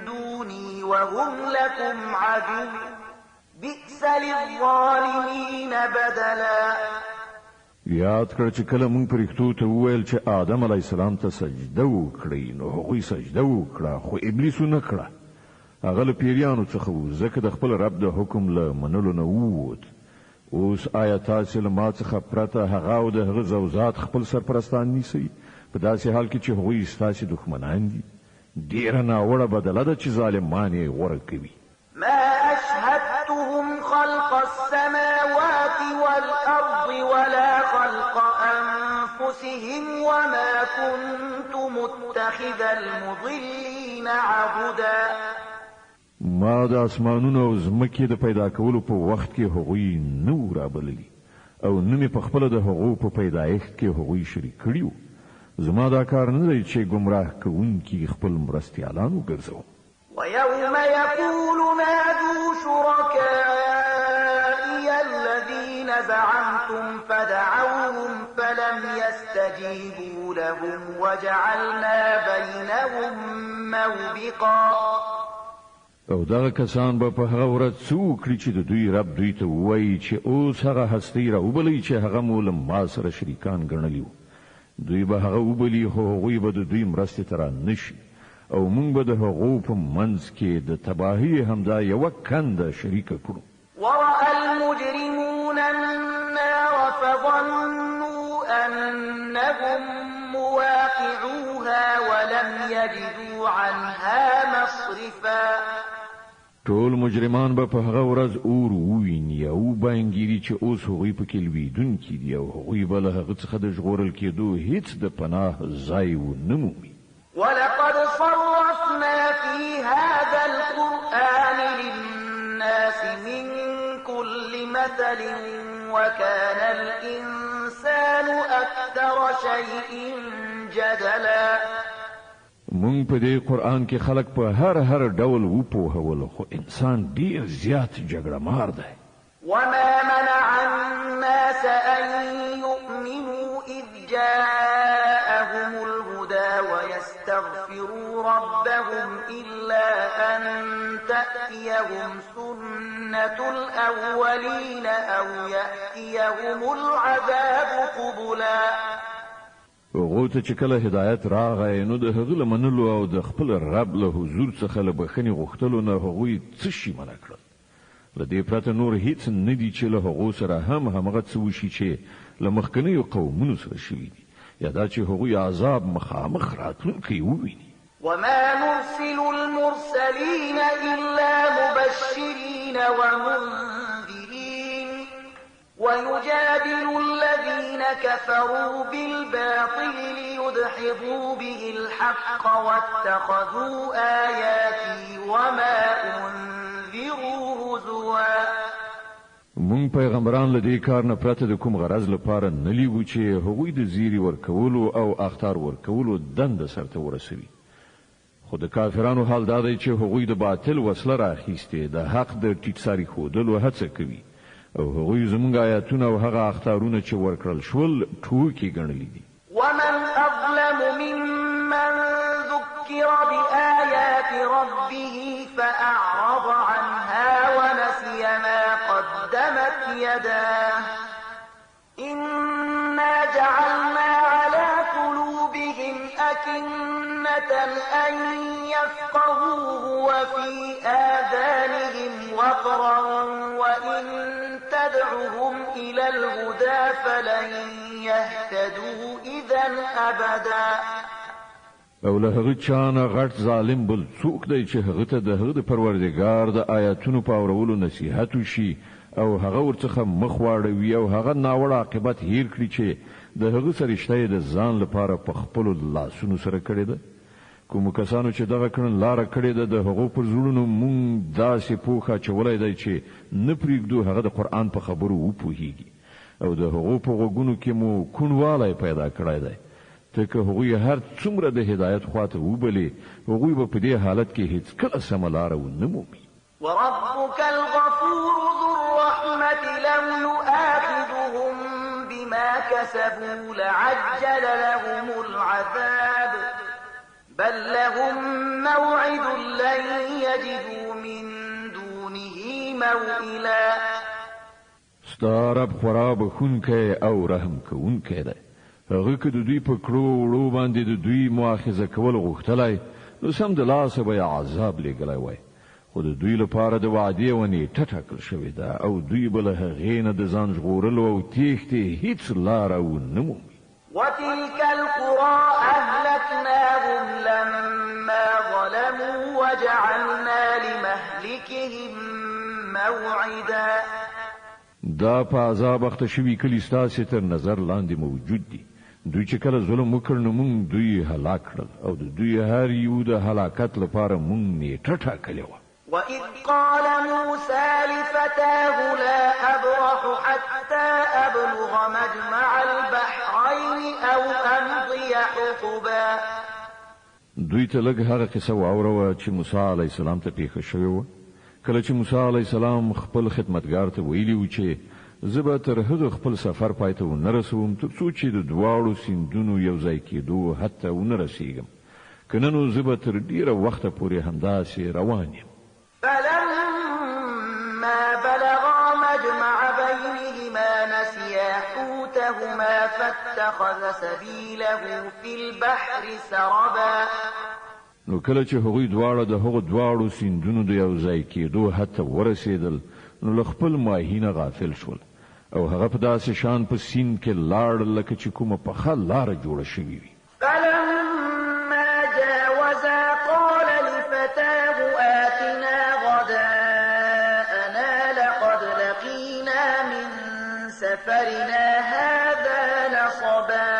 [SPEAKER 2] دُونِي وَهُمْ لَكُمْ عَدُوٌّ بِئْسَ لِلظَّالِمِينَ بَدَلًا.
[SPEAKER 1] یاد کړه چې کله مونږ پرښتو ته وویل چې آدم علیه السلام ته سجده وکړئ نو هغوی سجده وکړه خو ابلیس ونه کړه. هغه له پیریانو څخه و ځکه د خپل رب د حکم له منلو نه ووت. اوس آیا تاسې له ما څخه پرته هغه او د هغه زوزات خپل سرپرستان نیسئ په داسې حال کې چې هغوی ستاسې دښمنان دي؟ ډېره ناوړه بدله ده چې ظالمان یې غوره کوي.
[SPEAKER 2] ما أشهدتهم خلق السماوات والأرض ولا خلق أنفسهم وما كنت متخذ المضلين عبدا.
[SPEAKER 1] ما د اسمانونو او ځمکې د پیدا کولو په وخت کې هغوی نه رابللي او نه مې په خپله د هغو په پیدایښت کې هغوی شریک کړي وو. زما دا کار نه دی چې ګمراه کوونکي خپل مرستیالان وګرځوم.
[SPEAKER 2] ويوم يقول نادوا شركائي زعمتم فدعوهم فلم يستجيبوا لهم وجعلنا بينهم موبقا.
[SPEAKER 1] او دغه کسان به په هغه ورځ څه وکړي چې د دوی رب دوی ته وایي چې اوس هغه هستی راوبلئ چې هغه مو له ما سره شریکان ګڼلي وو. دوی به هغه وبلي خو هغوی به د دوی مرستې ته رانشي او موږ به د هغو په منځ کې د تباهۍ همدا یوه کنده شریکه کړو.
[SPEAKER 2] ورأى المجرمون النار فظنوا أنهم مواقعوها ولم يجدوا عنها مصرفا.
[SPEAKER 1] ټول مجرمان به په هغه ورځ اور وویني او باینګیري چې اوس هغوی پکې لویدونکي دي او هغوی به له هغه څخه د ژغورل کېدو هیڅ د پناه ځای ونه مومي.
[SPEAKER 2] ولقد صرفنا في هذا القرآن للناس من كل مثل وكان الإنسان أكثر شيء جدلا.
[SPEAKER 1] مونږ په دې قرآن کې خلق په هر ډول وپوهول خو انسان ډیر زیات جګړه مار دی.
[SPEAKER 2] وما منع الناس أن يؤمنوا إذ جاءهم الهدى ويستغفروا ربهم إلا أن تأتيهم سنة الأولين أو يأتيهم العذاب قبلا.
[SPEAKER 1] هغه ته چې کله هدایت راغی نو د هغه لمنلو او د خپل رب له حضور څخه له بخښنې غوښتلو نه هغوی څه شي منع کړل. له دې پرته نور هیڅ نه دي چې له هغو سره همغه څه وشي چې له مخکنیو قومونو سره شوي دي یا دا چې هغوی عذاب مخامخ راتلونکی وویني.
[SPEAKER 2] وما نرسل المرسلين إلا مبشرين ومنذرين ويجادل الذين كفروا بالباطل ليدحضوا به الحق واتخذوا آياتي وما أنذروا هزوا.
[SPEAKER 1] مونږ پیغمبران له دې کار نه پرته د کوم غرض لپاره نه لیږو چې هغوی د زیری ورکولو او اخطار ورکولو دنده سرته ورسوي. خو د کافرانو حال دا دی چې هغوی د باطل وسله راخیستې د حق د ټیټساري ښودلو هڅه کوي او هغوی زموږ آیاتونه او هغه اخطارونه چې ورکړل شول ټوکې ګڼلي دي.
[SPEAKER 2] ومن أظلم ممن ذكر بآيات ربه فأعرض عنها ونسي ما قدمت يداه إنا جعلنا على قلوبهم أكنة أن يفقهوه وفي آذانهم وقرا وإن تدعهم إلى الهدى فلن يهتدوا إذا أبدا.
[SPEAKER 1] او له هغه چانه غټ ظالم بل څوک دی چې هغه ته د هغه پروردګار د آیاتونو په اورولو نصیحت وشي او هغه ورڅخه مخ واړوي او هغه ناوړه عاقبت هیر کړي چې د هغه سرشته د ځان لپاره په خپل لاسونو سره کړی ده. کوم کسانو چې دغه کړن لار کړی ده د هغه پر زړونو مونږ داسې پوښه چولای دی چې نه پریږدو هغه د قرآن په خبرو وپوهیږي او د هغه په غوګونو کې مو کونوالی پیدا کړی دی. تکه هغوی هر څومره د هدایت خواته وبلي هغوی به په دې حالت کې هیڅ کله سم لار ونه مومي.
[SPEAKER 2] وربك الغفور ذو الرحمة لو يؤاخذهم بما كسبوا لعجل لهم العذاب بل لهم موعد لن يجدوا من دونه موئلا.
[SPEAKER 1] ستارب خورا بخونکی او رحم کوونکی دی. هغه که د دوی په کړو وړو باندې د دوی مؤاخذه کول غوښتلای نو سم د لاسه به عذاب لګلای وای خو د دوی لپاره د وعدې ونې ټاکل شوې ده او دوی به له هغې نه د ځان ژغورلو او تېښتې هیڅ لاره ونه مومي.
[SPEAKER 2] وتلك القرى أهلكناهم لما ظلموا وجعلنا لمهلكهم موعدا.
[SPEAKER 1] دا په عذاب اخته شوي کلي ستاسې تر نظر لاندې موجود دي. دوی چې کله ظلم وکړ نو موږ دوی هلاک کړل او د دوی هر یو د هلاکت لپاره موږ نیټه ټاکلې وه.
[SPEAKER 2] وإذ قال موسى لفتاه لا أبرح حتى أبلغ مجمع البحرين أو أمضي حقبا.
[SPEAKER 1] دوی ته لږ هغه قصه واوروه چې موسی علیه السلام ته پیښه شوې وه. کله چې موسی علیه السلام خپل خدمتګار ته ویلي و چې زه به تر هغه خپل سفر پای ته ونه رسوم تر څو چې د دواړو سیندونو یو ځای کېدو حتی ونه رسیږم که نه نو زه به تر ډیره وخته پورې همداسې روان یم.
[SPEAKER 2] فلما بلغا مجمع بينهما نسيا حوتهما فاتخذ سبيله في البحر سربا.
[SPEAKER 1] نو کله چې هغوی دواړه د هغو دواړو سیندونو د یو ځای کېدو حتی ورسېدل نو له خپل ماهي نه غافل شول او هغه په داسې شان په سیند کې لاړل لکه چې کومه پخه لاره جوړه شوې وي.
[SPEAKER 2] فلما جاوزا قال لفتاه آتنا غداءنا لقد لقينا من سفرنا هذا نصبا.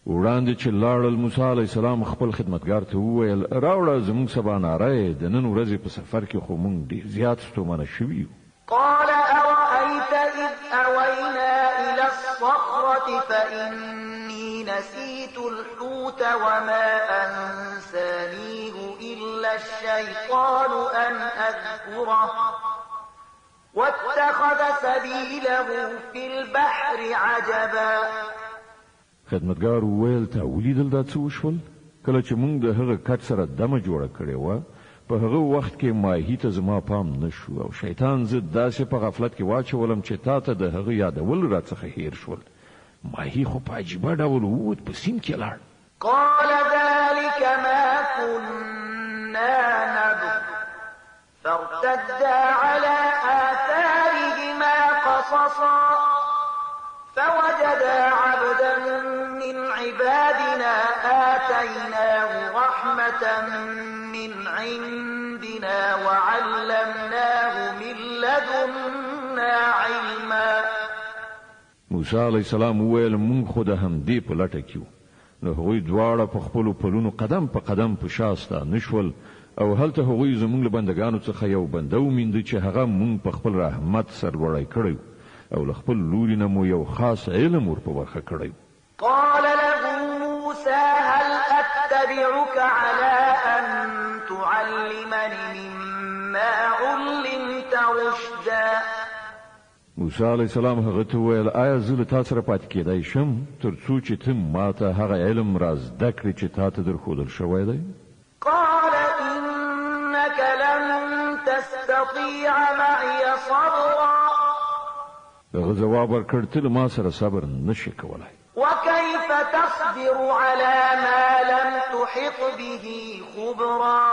[SPEAKER 1] وړاندې چې لاړل موسی علیه السلام خپل خدمتګار ته وویل راوړه زموږ سباناره د نن ورځې په سفر کې خو موږ ډېر زیات ستومانه شوي یو.
[SPEAKER 2] قال أرأيت إذ أوينا إلى الصخرة فإني نسيت الحوت وما أنسانيه إلا الشيطان أن أذكره واتخذ سبيله في البحر عجبا.
[SPEAKER 1] خدمتګار وویل ته ولیدل دا څه وشول؟ کله چې موږ د هغه کټ سره دمه جوړه کړې وه په هغه وخت کې ماهي ته زما پام نه شو او شیطان زه داسې په غفلت کې واچولم چې تا ته د هغه یادول راڅخه هیر شول. ماهي خو په عجیبه ډول ووت په سیند کې لاړ.
[SPEAKER 2] قال ذلك ما كنا نبغ فارتدا على آثارهما قصصا فوجدا عبدا من عبادنا آتيناه رحمة من عندنا وعلمناه من لدنا علما.
[SPEAKER 1] موسی علیه السلام وویل مونږ خو د همدې په لټه کې وو. نو هغوی دواړه په خپلو پلونو قدم په قدم په شا ستانه شول او هلته هغوی زموږ له بندګانو څخه یو بنده ومینده چې هغه مونږ په خپل رحمت سرلوړی کړی او له خپل لوري نه مو یو خاص علم ور په برخه کړی.
[SPEAKER 2] قال له موسى هل أتبعك على أن تعلمني مما علمت رشدا.
[SPEAKER 1] موسی علیه السلام هغه ته وویل آیا زه له تا سره پاتې کېدای شم تر څو چې ته ما ته هغه علم را زده کړې چې تا ته درښودل شوی دی؟
[SPEAKER 2] قال إنك لن تستطيع معي صبرا.
[SPEAKER 1] هغه ځواب ورکړ ته له ما سره صبر نشې کولی.
[SPEAKER 2] وكيف تصبر على ما لم تحط به خبرا.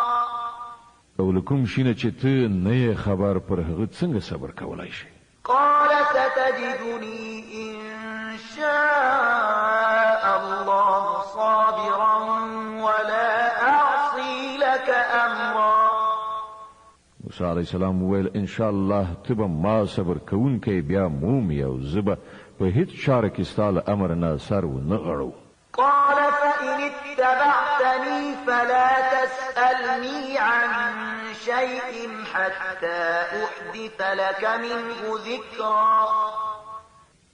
[SPEAKER 1] او له کوم شي نه چې ته نه یې خبر پر هغه څنګه صبر کولی شي؟
[SPEAKER 2] قال ستجدني إن شاء الله صابرا ولا أعصي لك أمرا.
[SPEAKER 1] موسی علیه السلام وویل ان شاء الله ته به ما صبر کوونکی بیا مومي او زه به په هیڅ چاره کې ستا له امر نه سر ونه غړو.
[SPEAKER 2] قال فإن اتبعتني فلا تسألني عن شيء حتى أحدث لك منه ذكرا.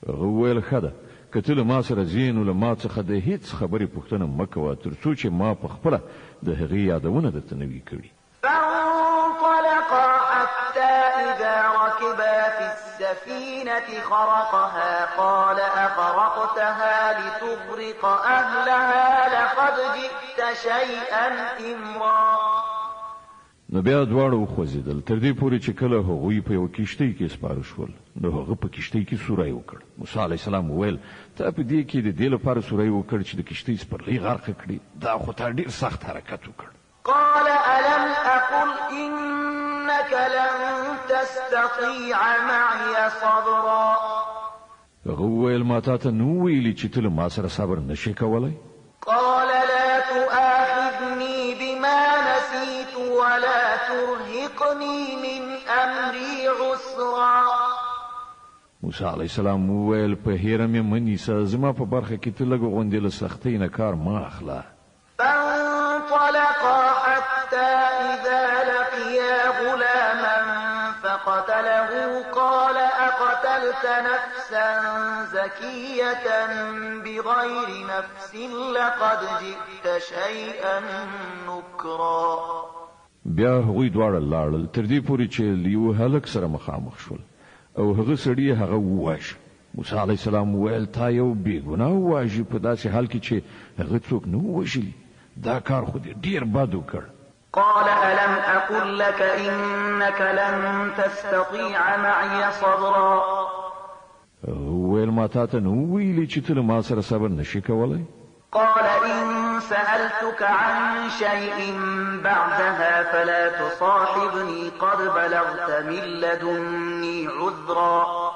[SPEAKER 1] هغه وویل ښه ده که ته له ما سره ځې نو له ما څخه د هیڅ خبرې پوښتنه مه کوه تر څو چې ما په خپله د هغې یادونه درته نه وي کړي.
[SPEAKER 2] فانطلقا حتى إذا ركبا في السفينة خرقها قال أخرقتها لتغرق أهلها لقد جئت شيئا إمرا.
[SPEAKER 1] نو بیا دواړه وخوځېدل تر دې پورې چې کله هغوی په یو کښتۍ کې سپاره شول نو هغه په کښتۍ کې سوری وکړ. موسی علیه السلام وویل ته په دې کې د دې لپاره سوری وکړ چې د کښتۍ سپرلۍ غرقه کړي دا خو تا ډېر سخت حرکت وکړ.
[SPEAKER 2] قال ألم أقل إنك لن تستطيع معي صبرا.
[SPEAKER 1] هغه وویل ما تا ته نو ویلي چې ته له ما سره صبر نشې کولی؟
[SPEAKER 2] قال لا تؤاخذني بما نسيت ولا ترهقني من أمري عسرا.
[SPEAKER 1] موسی علیه السلام وویل په هیره مې مه نیسه زما په برخه کې ته لږ غوندې له سختۍ نه کار مه اخله.
[SPEAKER 2] فانطلقا حتى إذا لقيا غلاما فقتله قال أقتلت نفسا زكية بغير نفس لقد جئت شيئا نكرا.
[SPEAKER 1] بیا هغوی دواړه لاړل تر دې پورې چې له یوه هلک سره مخامخ شول او هغه سړی هغه وواژه. موسی علیه السلام وویل تا یو بېګناه وواژې په داسې حال کې چې هغه څوک نه ووژلي. دا کار خو دې ډېر بد وکړ.
[SPEAKER 2] قال ألم أقل لك إنك لن تستطيع معي صبرا.
[SPEAKER 1] وویل ما تا ته نه ویلي چې ته له ما سره صبر نشي کولی؟
[SPEAKER 2] قال إن سألتك عن شيء بعدها فلا تصاحبني قد بلغت من لدني عذرا.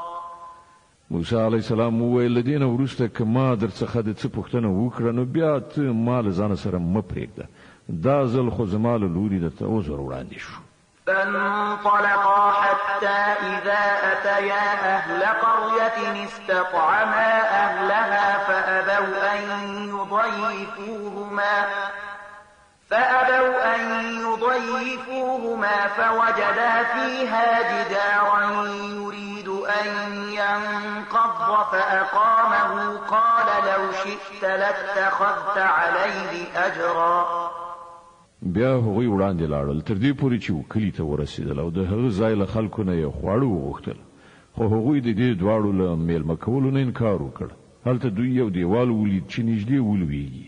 [SPEAKER 1] موسی علیه السلام وویل له دې نه وروسته که ما در څخه د څه پوښتنه وکړه نو بیا ته ما له ځانه سره مه پرېږده. دا ځل خو زما له لوري درته عذر وړاندې شو.
[SPEAKER 2] فانطلقا حتى إذا أتيا أهل قرية استطعما أهلها فأبوا أن يضيفوهما فوجدا فيها جدارا يريد أن ينقض فأقامه قال لو شئت لاتخذت عليه أجرا.
[SPEAKER 1] بیا هغوی وړاندې لاړل تر دې پورې چې وکلي ته ورسېدل او د هغه ځای له خلکو نه یې خواړه وغوښتل، خو هغوی د دې دواړو له میلمه کولو نه انکار وکړ. هلته دوی یو دیوال ولید چې نږدې ولویږي.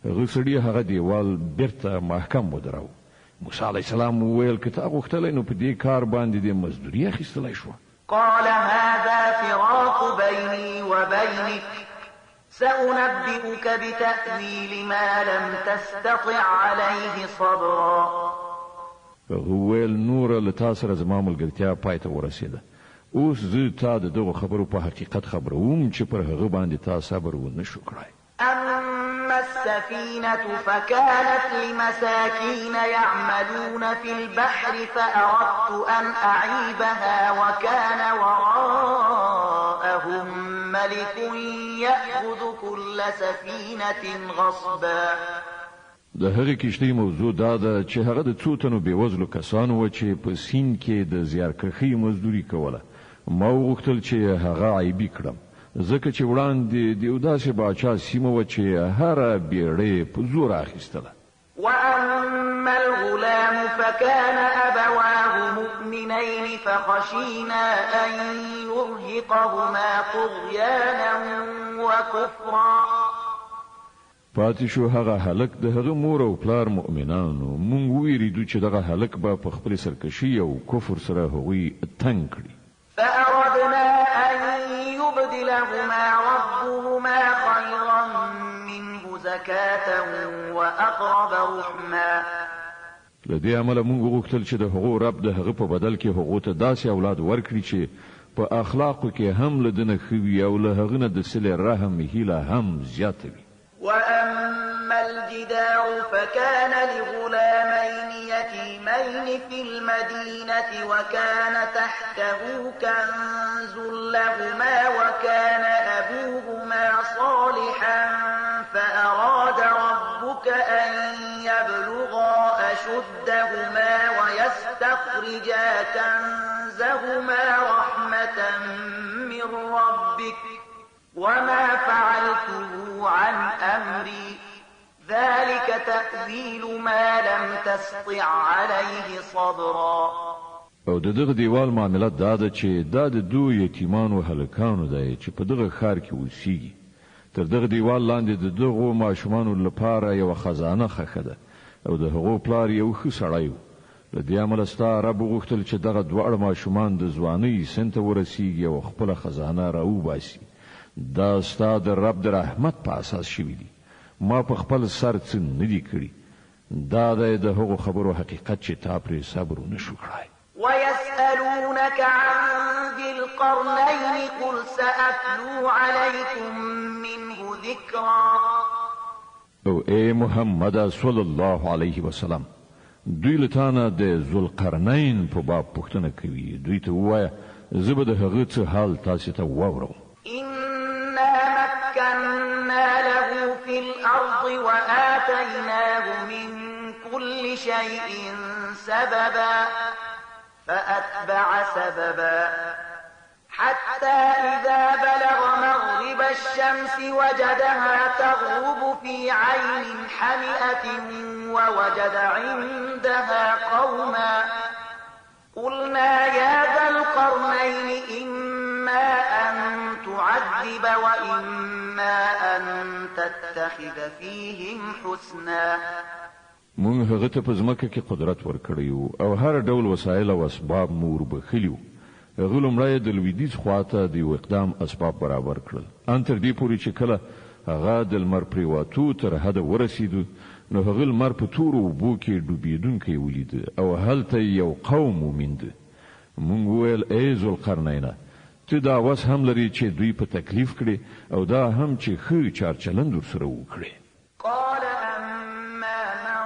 [SPEAKER 1] هغه سړي هغه دیوال بیرته محکم ودراو. موسی علیه السلام وویل که تا غوښتلی نو په دې کار باندې دې مزدوري اخیستلی شوه.
[SPEAKER 2] قال هذا فراق بيني وبينك سأنبئك بتأويل ما لم تستطع عليه صبرا.
[SPEAKER 1] وویل نور له تا سره زما ملګرتیا پای ته ورسېده. اوس زه تا د دغو خبرو په حقیقت خبروم چې پر هغه باندې تا صبر ونه شو کړی.
[SPEAKER 2] أما السفينة فكانت لمساكين يعملون في البحر فأردت أن أعيبها وكان وراءهم ملك يأخذ كل سفينة غصبا.
[SPEAKER 1] د هغې کښتۍ موضوع دا ده چې هغه د څو تنو بېوزلو کسانو وه چې په سیند کې د زیارکښۍ مزدوري کوله. ما وغوښتل چې هغه عیبي کړم ځکه چې وړاندې د یو داسې باچا سیمه وه چې هره بیړۍ په زور اخیستله.
[SPEAKER 2] وأما الغلام فكان أبواه مؤمنين فخشينا أن يرهقهما طغيانا وكفرا.
[SPEAKER 1] پاتې شو هغه هلک د هغه مور او پلار مؤمنانو. مونږ ویریدو چې دغه هلک به په خپلې سرکشي او کفر سره هغوی تنګ کړي.
[SPEAKER 2] فأردنا أن يبدلهما ربهما خيرا منه زكاة وأقرب رحما.
[SPEAKER 1] لدې عمله مونږ غوښتل چې د هغو رب د هغه په بدل کې هغو ته داسې اولاد ورکړي چې په اخلاقو کې هم له ده نه ښه وي او له هغه نه د صلې رحم هیله هم زیاته وي.
[SPEAKER 2] وأما الجدار فكان لغلامين يتيمين في المدينة وكان تحته كنز لهما وكان أبوهما صالحا فأراد ربك أن يبلغا أشدهما ويستخرجا كنزهما رحمة من ربك وما فعلته عن أمري ذلك تأويل ما لم تستطع عليه صبرا.
[SPEAKER 1] او دغه دیوال معاملات دا ده چې دا د دوه یتیمانو هلکانو دی چې په دغه ښار کې اوسېږي. تر دغه دیوال لاندې د دغو ماشومانو لپاره یوه خزانه ښخه ده او د هغو پلار یو ښه سړی و. له دې امله ستا رب وغوښتل چې دغه دواړه ماشومان د ځوانۍ سن ته ورسېږي او خپله خزانه راوباسي. دا ستا د رب د رحمت په اساس شوي دي. ما په خپل سر څه نه دي کړي. دا دی د هغو خبرو حقیقت چې تا پرې صبر ونه شو کړی.
[SPEAKER 2] ويسألونك عن ذي القرنين قل سأتلو عليكم منه ذكرا.
[SPEAKER 1] او اے محمد صلی الله علیه وسلم دوی له تانه د ذوالقرنین په باب پوښتنه کوي. دوی ته ووایه زه به د هغه څه حال تاسې ته واورم.
[SPEAKER 2] إنا مكنا له في الأرض وآتيناه من كل شيء سببا فأتبع سببا حتى إذا بلغ مغرب الشمس وجدها تغرب في عين حمئة ووجد عندها قوما قلنا يا ذا القرنين تعذب وإما أن تتخذ فيهم حسنا.
[SPEAKER 1] مونږ هغه ته په ځمکه کې قدرت ورکړیو او هر ډول وسایل او اسباب مور بخلیو. هغه لومړی د لویدیځ خواته د یو اقدام اسباب برابر کړل، ان تر دې پورې چې کله هغه د لمر پریواتو تر حد ورسېدو نو هغه لمر په تورو اوبو کې ډوبېدونکی ولید او هلته یو قوم وموند. مونږ وویل ای ذوالقرنینه، ته دا وس هم لري چې دوی په تکلیف کړي او دا هم چې ښه چارچلند ورسره وکړي.
[SPEAKER 2] قال أما من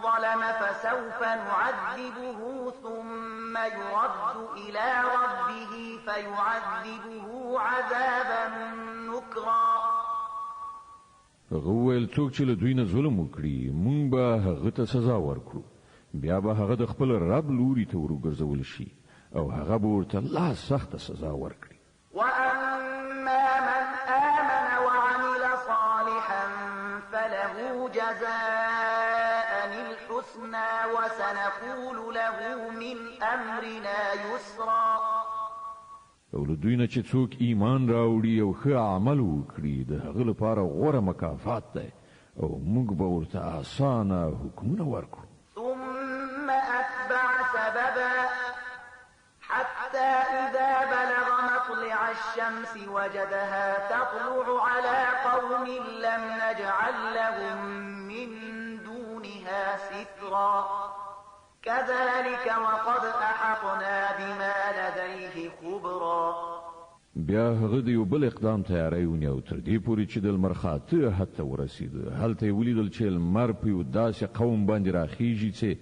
[SPEAKER 2] ظلم فسوف نعذبه ثم يرد إلى ربه فيعذبه عذابا نكرا.
[SPEAKER 1] هغه وویل څوک چې له دوی نه ظلم وکړي مونږ به هغه ته سزا ورکړو، بیا به هغه د خپل رب لوري ته ورګرځول شي او هغه به ورته لا سخت سزا ورکړي.
[SPEAKER 2] وأما من آمن وعمل صالحا فله جزاء الحسنى وسنقول له من أمرنا يسرا.
[SPEAKER 1] او له دوی نه چې څوک ایمان راوړي او ښه عمل وکړي د هغه لپاره غوره مکافات دی او موږ به ورته اسانه حکمونه ورکړو.
[SPEAKER 2] ثم أتبع سببا حتى إذا بلغ مطلع الشمس وجدها تطلع على قوم لم نجعل لهم من دونها سترا. كذلك وقد أحطنا بما لديه خبرا.
[SPEAKER 1] بیا هغه د یو بل اقدام تیاری ونیو تر دې پورې چې د لمر خاته حتی ورسېد. هلته یې ولیدل چې لمر په یو داسې قوم باندې راخیږي چې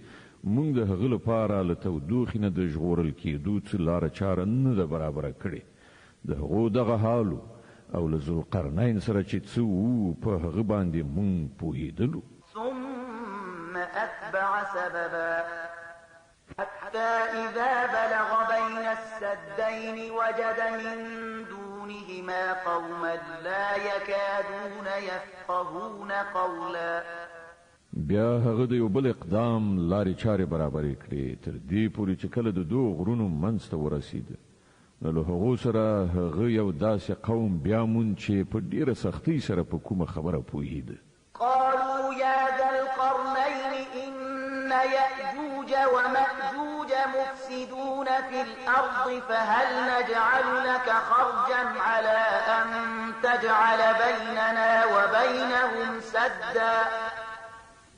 [SPEAKER 1] مونږ د هغه لپاره له تودوخې نه د ژغورل کېدو څه لاره چاره نه ده برابره کړې. د هغو دغه حالو او له ذوالقرنین سره چې څه وو په هغه باندې مونږ پوهېدلو.
[SPEAKER 2] ثم أتبع سببا حتى إذا بلغ بين السدين وجد من دونهما قوما لا يكادون يفقهون قولا.
[SPEAKER 1] بیا هغه د یو بل اقدام لارې چارې برابرې کړې تر دې پورې چې کله د دوه غرونو منځ ته ورسېد نو له هغو سره هغه یو داسې قوم بیا مون چې په ډېره سختۍ سره په کومه خبره پوهېده.
[SPEAKER 2] قالوا يا ذا القرنين إن يأجوج ومأجوج مفسدون في الأرض فهل نجعل لك خرجا على أن تجعل بيننا وبينهم سدا.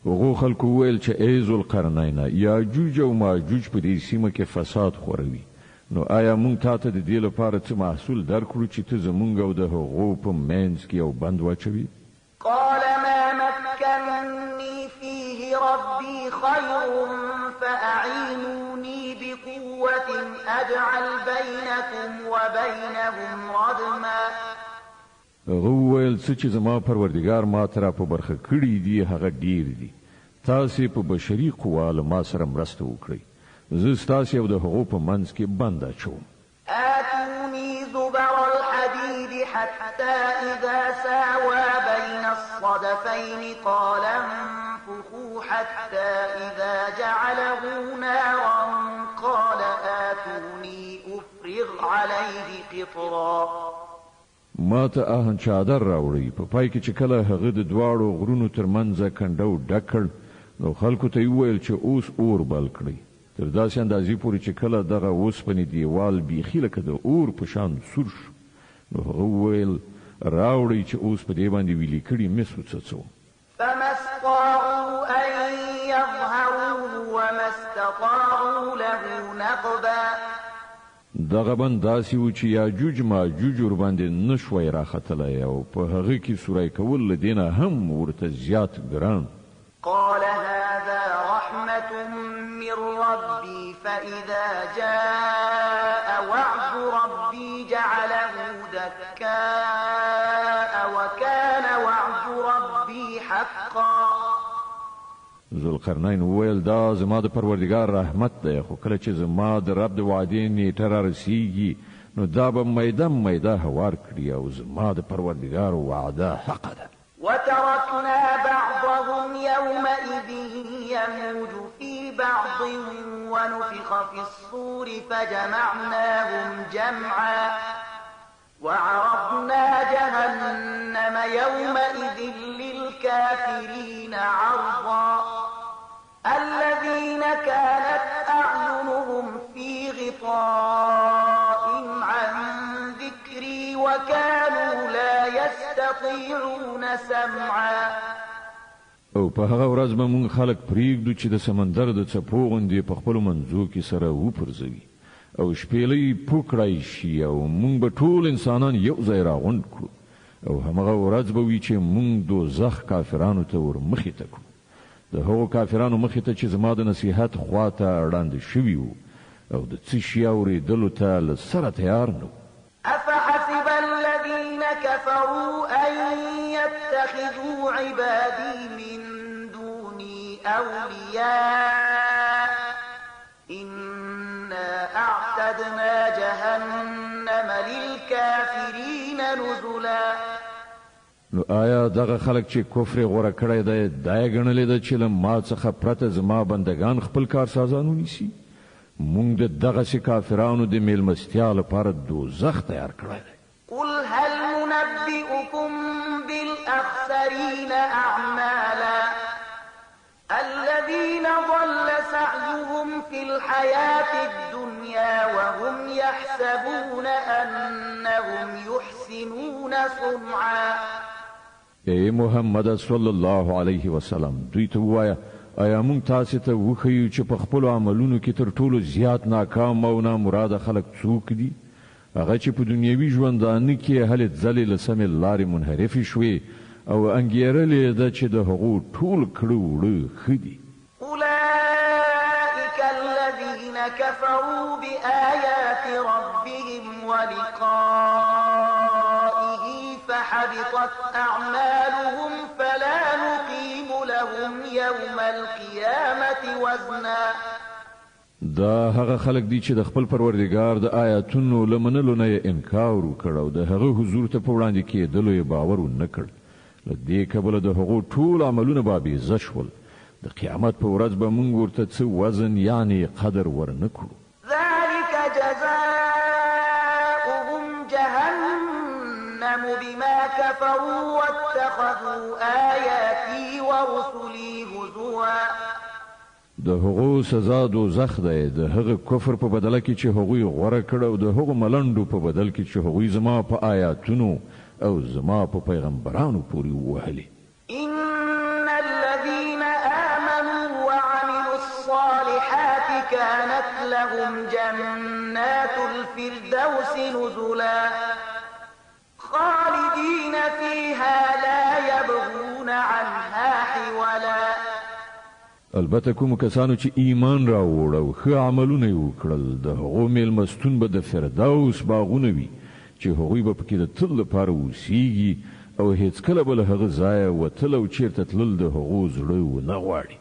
[SPEAKER 1] هغو خلکو وویل چې ای ذوالقرنینه، یاجوج او ماجوج په دې سیمه کې فساد خوروي، نو آیا مونږ تا ته د دې لپاره څه محصول درکړو چې ته زمونږ او د هغو په منځ کې یو بند واچوي؟
[SPEAKER 2] قال ما مكنني فيه ربي خير فأعينوني بقوة أجعل بينكم وبينهم ردما.
[SPEAKER 1] هغه وویل څه چې زما پروردګار ما ته را په برخه کړي دي هغه ډیر دي، تاسې په بشري قوا له ما سره مرسته وکړئ، زه ستاسې او د هغو په منځ کې بند اچوم.
[SPEAKER 2] آتوني زبر الحديد حتى إذا ساوى بين الصدفين قال انفخوا حتى إذا جعله نارا قال آتوني أفرغ عليه قطرا.
[SPEAKER 1] ما ته آهن چادر راوړی، په پای کې چې کله هغه د دواړو غرونو ترمنځ کنډو ډک کړ نو خلکو ته یې وویل چې اوس اور بل کړئ، تر داسې اندازې پورې چې کله دغه اوسپنې دیوال بیخي لکه د اور په شان سور شو. نو هغه وویل راوړئ چې اوس په دې باندې ویلي کړي مس وڅڅو.
[SPEAKER 2] فما استطاعوا أن يظهروه وما استطاعوا له نقبا.
[SPEAKER 1] دغه بند داسې و چې یاجوج ماجوج ورباندې نشوی راختلی او په هغه کې سوری کول له دې نه هم ورته زیات ګران.
[SPEAKER 2] قال هذا رحمة من ربي فإذا جاء وعد ربي جعله دكاء وكان وعد ربي حقا.
[SPEAKER 1] ذوالقرنین وویل دا زما د پروردګار رحمت دی، خو کله چې زما د رب د وعدې نیټه رارسیږي نو دا به میده میده هوار کړي او زما د پروردګار وعده حق ده.
[SPEAKER 2] وتركنا بعضهم يومئذ يموج في بعض ونفخ في الصور فجمعناهم جمعا وعرضنا جهنم يومئذ للكافرين عرضا الذين كانت أعينهم في غطاء عن ذكري وكانوا لا يستطيعون سمعا
[SPEAKER 1] او په هغه ورځ به مونږ خلک پریږدو چې د سمندر د څپو غوندې په خپلو منځو کې سره وپرځوي او شپېلۍ پوکړای شي او مونږ به ټول انسانان یو ځای راغونډ کړو او همغه ورځ به وي چې مونږ دوزخ کافرانو ته ور مخې ته کړو د هغو کافرانو مخې ته چې زما د نصیحت خوا ته ړانده شوي وو او د څه شي اورېدلو ته له سره تیار نه وو
[SPEAKER 2] أفحسب الذين كفروا أن يتخذوا عبادي من دوني أولياء إنا أعتدنا جهنم للكافرين نزلا
[SPEAKER 1] نو آیا دغه خلک چې کفر غوړه کړی دی دا یې ګڼلې ده چې له ما څخه پرته زما بندگان خپل کارسازان ونیسي مونږ د دغسې کافرانو د میلمستیا لپاره دوزخ تیار کړی دی
[SPEAKER 2] قل هل ننبئكم بالأخسرين أعمالا الذين ضل سعيهم في الحياة الدنيا وهم يحسبون أنهم يحسنون صنعا
[SPEAKER 1] ای محمد صلی الله علیه وسلم دوی ته ووایه آیا مونږ تاسې ته وښیو چې په خپلو عملونو کې تر ټولو زیات ناکام او نامراده خلک څوک دي هغه چې په دنیوي ژوندانه کې هلې ځلې له سمې لارې منحرفې شوې او انګېرلې ده چې د هغو ټول کړه وړه ښه دي
[SPEAKER 2] أولئك الذين كفروا بآيات ربهم ولقائه فحبطت أعمالهم فلا نقيم لهم يوم القيامة وزنا
[SPEAKER 1] دا هغه خلک دي چې د خپل پروردګار د آیاتونو له منلو نه انکار وکړ او د هغه حضور ته په وړاندې کېدلو یې باور ونه کړ له دې کبله د هغو ټول عملونه به بېزه شول د قیامت په ورځ به موږ ورته څه وزن یعنې قدر ورنه کړو
[SPEAKER 2] ذلك جزاؤهم جهنم بما كفروا واتخذوا آياتي ورسلي هزوا
[SPEAKER 1] د هغو سزا دوزخ دی د هغه کفر په بدله کې چې هغوی غوره کړ او د هغو ملنډو په بدل کې چې هغوی زما په آیاتونو او زما په پیغمبرانو پورې ووهلې
[SPEAKER 2] إن الذين آمنوا وعملوا الصالحات كانت لهم جنات الفردوس نزلا خالدين فيها لا يبغون عنها حولا
[SPEAKER 1] البته کوم کسانو چې ایمان راوړ او ښه عملونه وکړل د هغو میلمستون به د فردوس باغونه وي چې هغوی به پکې د تل لپاره اوسیږي او هیڅکله به له هغه ځایه وتل او چیرته تلل د هغو زړه ونه غواړي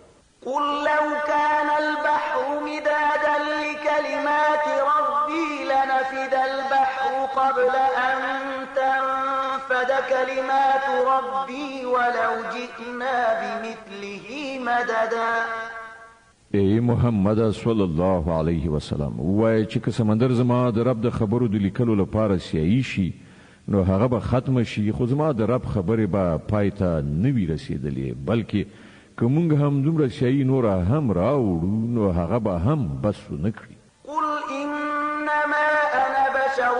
[SPEAKER 2] قل لو كان البحر مدادا لكلمات ربي لنفد البحر قبل أن تنفد كلمات ربي ولو جئنا بمثله مددا
[SPEAKER 1] ای محمد صلی الله علیه وسلم وای چې که سمندر زما د رب د خبرو د لیکلو لپاره سیاهي شي نو هغه به ختم شي خو زما د رب خبرې به پای ته نه وي رسېدلې بلکې که موږ هم دومره سیاهي نوره هم راوړو نو هغه به هم بس ونه کړي
[SPEAKER 2] قل إنما أنا بشر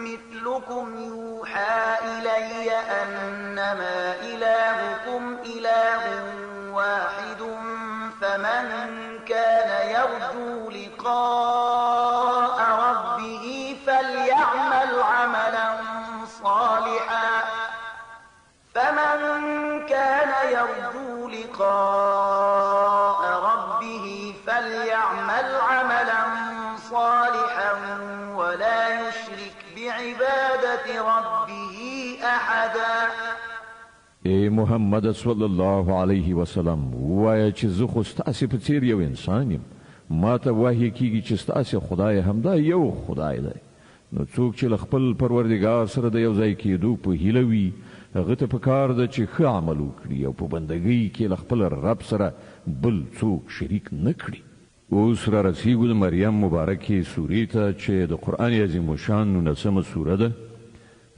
[SPEAKER 2] مثلكم يوحى إلي أنما إلهكم إله واحد فمن كان يرجو لقاء ربه فليعمل عملا صالحا فمن كان يرجو لقاء ربه فليعمل عملا صالحا ولا يشرك بعبادة ربه أحدا
[SPEAKER 1] ای محمد صلی الله علیه وسلم وایه چې زه خو ستاسې په څیر یو انسان یم ما ته وحی کیږي چې ستاسې خدای همدا یو خدای دی نو څوک چې له خپل پروردګار سره د یو ځای کېدو په هیله وي هغه ته پکار ده چې ښه عمل وکړي او په بندګۍ کې له خپل رب سره بل څوک شریک نه کړي اوس را رسیږو د مریم مبارکې سورې ته چې د قرآن عظیم الشان 19مه سوره ده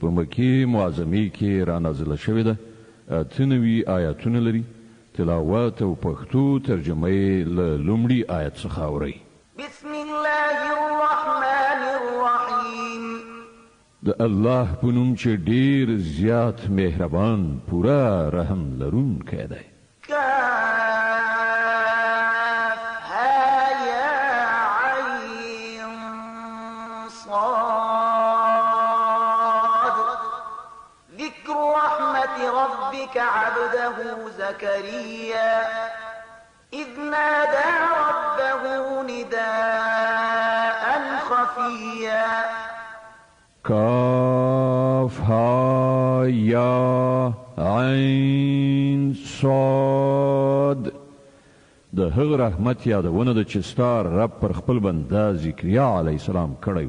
[SPEAKER 1] په مکې معظمې کې را نازله شوې ده. 98 آیاتونه لري. تلاوت او پښتو ترجمه یې له لومړي آیت څخه اورئ.
[SPEAKER 2] بسم الله الرحمن الرحیم.
[SPEAKER 1] د الله په نوم چې ډېر زیات مهربان پوره رحم لرونکی دی.
[SPEAKER 2] ربك عبده زكريا إذ نادى ربه نداء خفيا.
[SPEAKER 1] كاف ها يا عين صاد. د هغه رحمت یادونه د چستار رب پر خپل بنده زکریا علی السلام کړی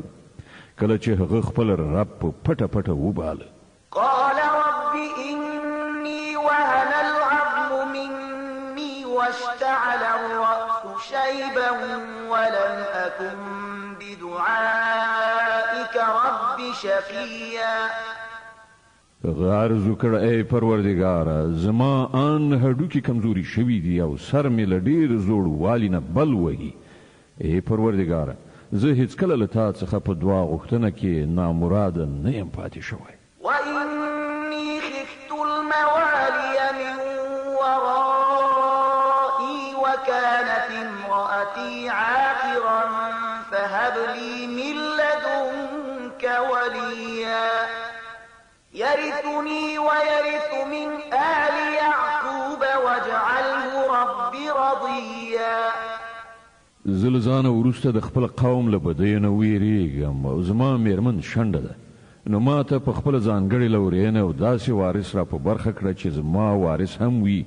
[SPEAKER 1] کله چې هغه خپل رب په پټه پټه وباله.
[SPEAKER 2] قال رب إني وهن العظم مني واشتعل الرأس شيبا ولم أكن بدعائك رب شقيا.
[SPEAKER 1] غرض وکړه ای پروردګار زما ان هډوکي کمزوري شوي دي او سر مې له ډېر زوړ والي نه بل وهي. ای پروردګار زه هیڅکله له تا څخه په دعا غوښتنه کې نامراده نه یم پاتې شوی.
[SPEAKER 2] وإني خفت الموالي من ورائي وكانت امرأتي عاقرا فهب لي من لدنك وليا يرثني ويرث من آل يعقوب واجعله رب رضيا.
[SPEAKER 1] زلزانه وروسته د خپل قوم له بدۍ نه ویریږم او زما میرمن شنډه ده. نو ما ته په خپل ځانګړي لورینه او داسې وارث را په برخه کړه چې زما وارث هم وي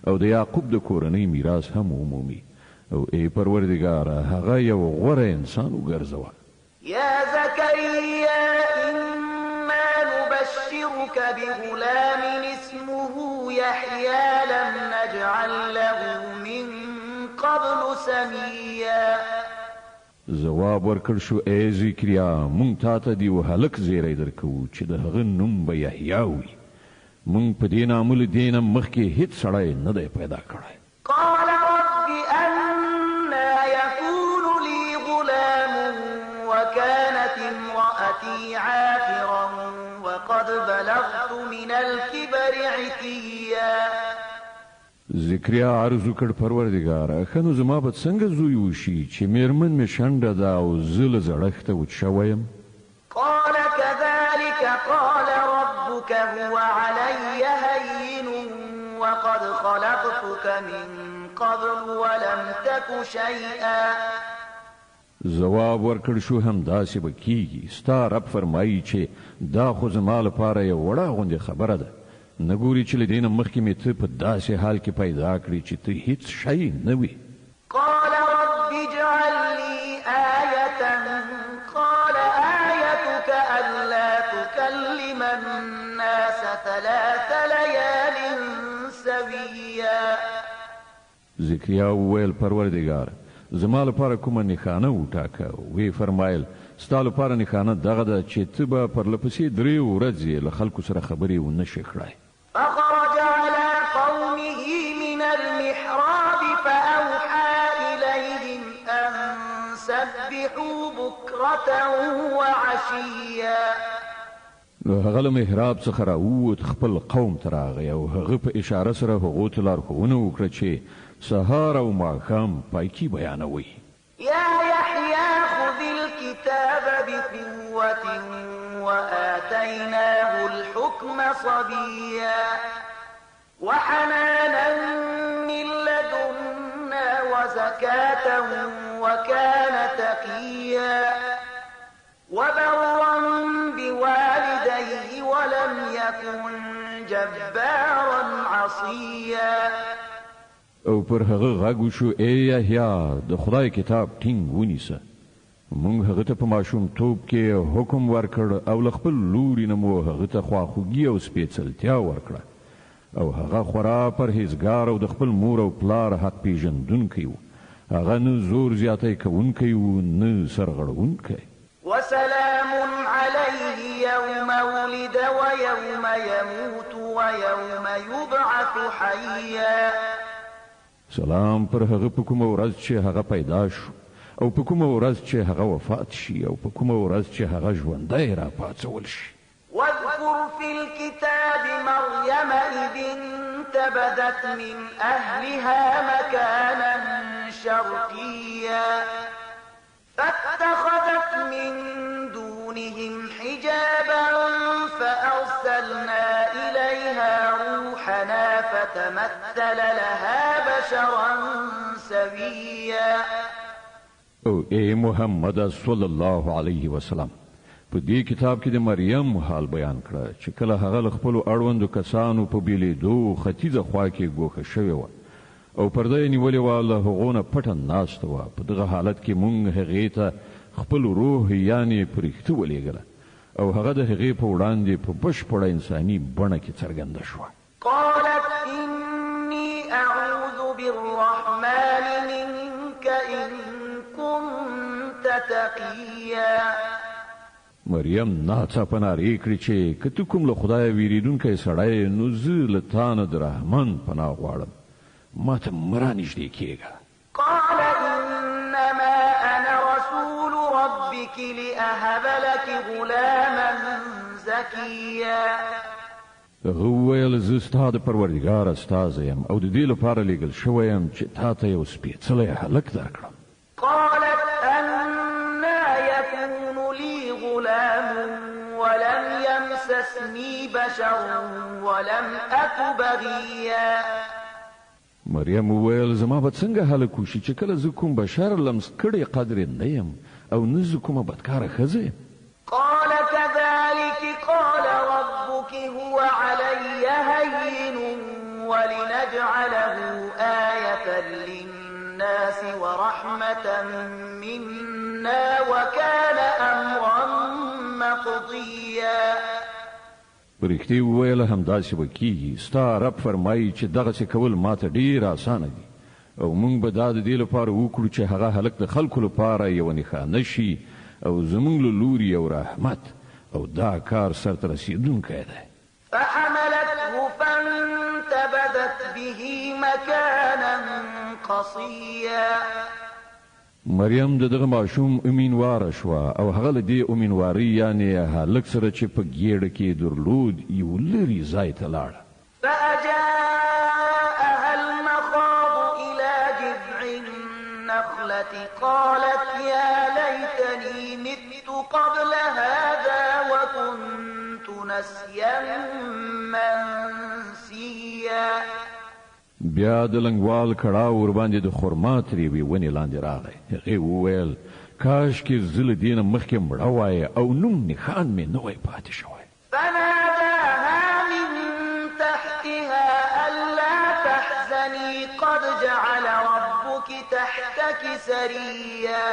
[SPEAKER 1] او د یعقوب د کورنۍ میراث هم ومومي. او ای پروردګار هغه یو غوره انسان وګرځوه.
[SPEAKER 2] يا زكريا إنا نبشرك بغلام اسمه يحيى لم نجعل له من قبل سميا.
[SPEAKER 1] جواب ورکړ شو ای زکریا مونږ تا ته دیو هلک زیری درکو چې د هغه نوم به یحیی وي. مونږ په دې نامه له دې نه مخکې هیڅ سړی نه دی پیدا کړی.
[SPEAKER 2] قال رب أنا يكون لي غلام وكانت امرأتي عاقرا وقد بلغت من الكبر عتيا.
[SPEAKER 1] زکریا عرض وکړ پروردګاره ښه نو زما به څنګه زوی وشي چې میرمن مې شنډه ده او زه له زړښته وچ شوی یم.
[SPEAKER 2] قال كذلك قال ربك هو علي هين وقد خلقتك من قبل ولم تك شيئا.
[SPEAKER 1] جواب ورکړ شو همداسې به کیږي. ستا رب فرمایي چې دا خو زما لپاره یو وړه غوندې خبره ده. نګوري چې له دې نه مخکې مې ته په داسې حال کې پیدا کړې چې ته هیڅ شی نه وي.
[SPEAKER 2] قال رب اجعل لي آية قال آيتك ألا تكلم الناس 3 ليال سويا.
[SPEAKER 1] زکریا وویل پروردګار زما لپاره کومه نښانه وټاکه. وی فرمایل ستا لپاره نښانه دغه ده چې ته به پرلپسې 3 ورځې له خلکو سره خبرې ونه شې کړای.
[SPEAKER 2] فخرج على قومه من المحراب فأوحى إليهم أن سبحوا بكرة وعشيا.
[SPEAKER 1] هغه له محراب څخه راووت خپل قوم ته راغی او هغه په اشاره سره هغو ته لارښوونه وکړه چې سهار او ماښام پایکي بیانوي.
[SPEAKER 2] يا يحيى خذ الكتاب بقوة وآتيناه الحكم صبيا وحنانا من لدنا وزكاة وكان تقيا وبرا بوالديه ولم يكن جبارا عصيا.
[SPEAKER 1] او پر هغه غږ شو ای یحیی د خدای کتاب ټینګ ونیسه. مونږ هغه ته په ماشومتوب کې حکم ورکړ او له خپل لوري نه مو هغه ته خواخوږي او سپېڅلتیا ورکړه او هغه خورا پرهیزګار او د خپل مور او پلار حق پیژندونکی و. هغه نه زور زیاتی کوونکی و نه سرغړونکی.
[SPEAKER 2] وسلام عليه يوم ولد ويوم يموت ويوم يبعث حيا.
[SPEAKER 1] سلام پر هغه په کومه ورځ چې هغه پیدا شو او په کومه ورځ چې هغه وفات شي او په کومه ورځ چې هغه ژوندی را پاڅول شي.
[SPEAKER 2] واذكر في الكتاب مريم إذ انتبذت من أهلها مكانا شرقيا فاتخذت من دونهم حجابا فأرسلنا إليها روحنا فتمثل لها بشرا سويا.
[SPEAKER 1] او اے محمد صلی الله علیه وسلم په دې کتاب کې د مریم حال بیان کړه چې کله هغه خپل اړوندو کسانو په بیلیدو ختیځه خوا کې ګوښه شوی و او پرده یې نیولې وه له هغو نه پټه ناسته وه. په دغه حالت کې موږ هغې ته خپل روح یعنې فرښته ولېږله او هغه د هغې په وړاندې په بشپړه انساني بڼه کې څرګنده شوه.
[SPEAKER 2] قالت إني أعوذ بالرحمن منك إن كنت تقيا.
[SPEAKER 1] مریم ناڅاپه نارې کړې چې که ته کوم له خدایه ویریدونکی سړی نو زه له تا نه د رحمان پناه غواړم، ما ته مه رانږدې کېږه.
[SPEAKER 2] قال إنما أنا رسول ربك لأهب لك غلاما زكيا.
[SPEAKER 1] هغه وویل زه ستا د پروردګار استازی یم او د دې لپاره لیږل شوی یم چې تا ته یو سپېڅلی هلک درکړم.
[SPEAKER 2] قالت أنا يكون لي غلام ولم يمسسني بشر ولم أك بغيا.
[SPEAKER 1] مریم وویل زما به څنګه هلک وشي چې کله زه کوم بشر لمس کړی قدرې نه یم او نه زه کومه بدکاره ښځه یم.
[SPEAKER 2] قال كذلك قال ربك هو علي هين ولنجعله آية للناس ورحمة منا وكان أمرا مقضيا.
[SPEAKER 1] پرښتې وویله همداسې به کېږي، ستا رب فرمایي چې دغسې کول ماته ډېر اسانه دي او موږ به دا د دې لپاره وکړو چې هغه هلک د خلکو لپاره یوه نښانه شي او زموږ له لوري یو رحمت او دا کار سرته رسېدونکی دی.
[SPEAKER 2] فحملته فانتبذت به مكانا قصيا.
[SPEAKER 1] مریم د دغه ماشوم امیندواره شوه او هغه له دې امیندوارۍ یعنې هلک سره چې په ګېډه کې درلود یو لرې ځای ته لاړه.
[SPEAKER 2] فأجاءها المخاض إلى جذع النخلة قالت يا ليتني مت قبل هذا وكنت نسيا منسيا.
[SPEAKER 1] بیا د لنګوال کړاو ورباندې د خرما ترېوې ونې لاندې راغی. هغې وویل کاشکې زه له دې نه مخکې مړه وای او نوم نښان مې نه وای پاتې شوی.
[SPEAKER 2] فناداها من تحتها ألا تحزني قد جعل ربك تحتك سريا.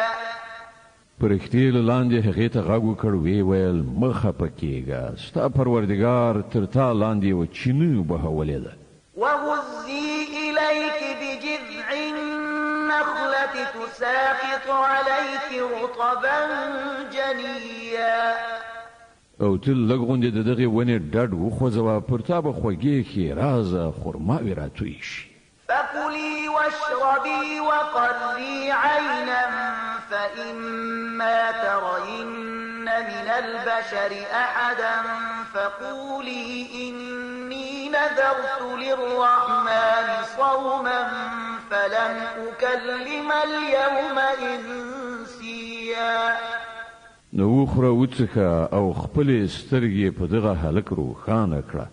[SPEAKER 1] پرښتې له لاندې هغې ته غږ وکړ، ویې ویل مه خفه کېږه، ستا پروردګار تر تا لاندې یوه چینه وبهولې ده.
[SPEAKER 2] وهزي إليك بجذع النخلة تساقط عليك رطبا جنيا.
[SPEAKER 1] او ته لږ غوندې د دغې ونې ډډ وخوځوه، پر تا به خوږې ښېرازه خرماوې راتوی شي.
[SPEAKER 2] فكلي واشربي وقري عينا فإما ترين من البشر أحدا فقولي إني نذرت للرحمن صوما فلن أكلم اليوم إنسيا.
[SPEAKER 1] نو وخوره وڅښه او خپلې سترګې په دغه هلک روښانه کړه.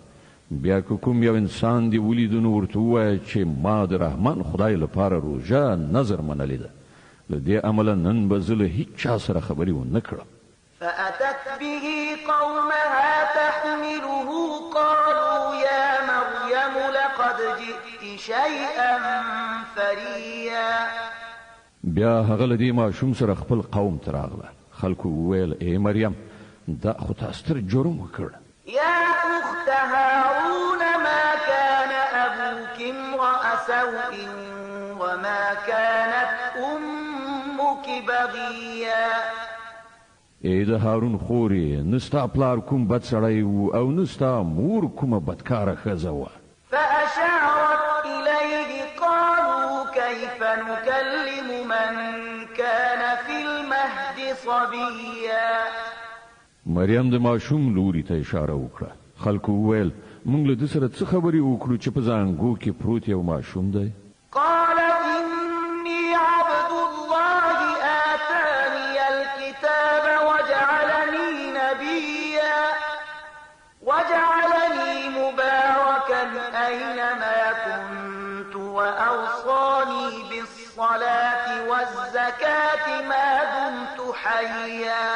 [SPEAKER 1] بیا که کوم یو انسان دی ولیدو نو ورته ووایه چې ما د رحمان خدای لپاره روژه نظر منلې ده، له دې امله نن به زه له هیچ چا سره خبرې ونه کړم.
[SPEAKER 2] فأتت به قومها تحمله قالوا يا مريم لقد جئت شيئا فريا.
[SPEAKER 1] بیا هغه له دې ماشوم سره خپل قوم ته راغله. خلکو وویل ای مریم دا خو تا ستر جرم وکړ.
[SPEAKER 2] يا أخت هارون ما كان أبوك امرأ سوء وما كانت أمك بغيا.
[SPEAKER 1] ای د هارون خورې نستا پلار کوم بد سړی و او نستا مور کومه بدکاره ښځه وه.
[SPEAKER 2] فأشارت إليه قالوا كيف نكلم من كان في المهد صبيا.
[SPEAKER 1] مریم د ماشوم لوري ته اشاره وکړه. خلکو وویل موږ له ده سره څه خبرې وکړو چې په زانګو کې پروت یو ماشوم دی.
[SPEAKER 2] قال إني عبد الله آتاني الكتاب وجعلني مباركا أينما كنت وأوصاني بالصلاة والزكاة ما دمت حيا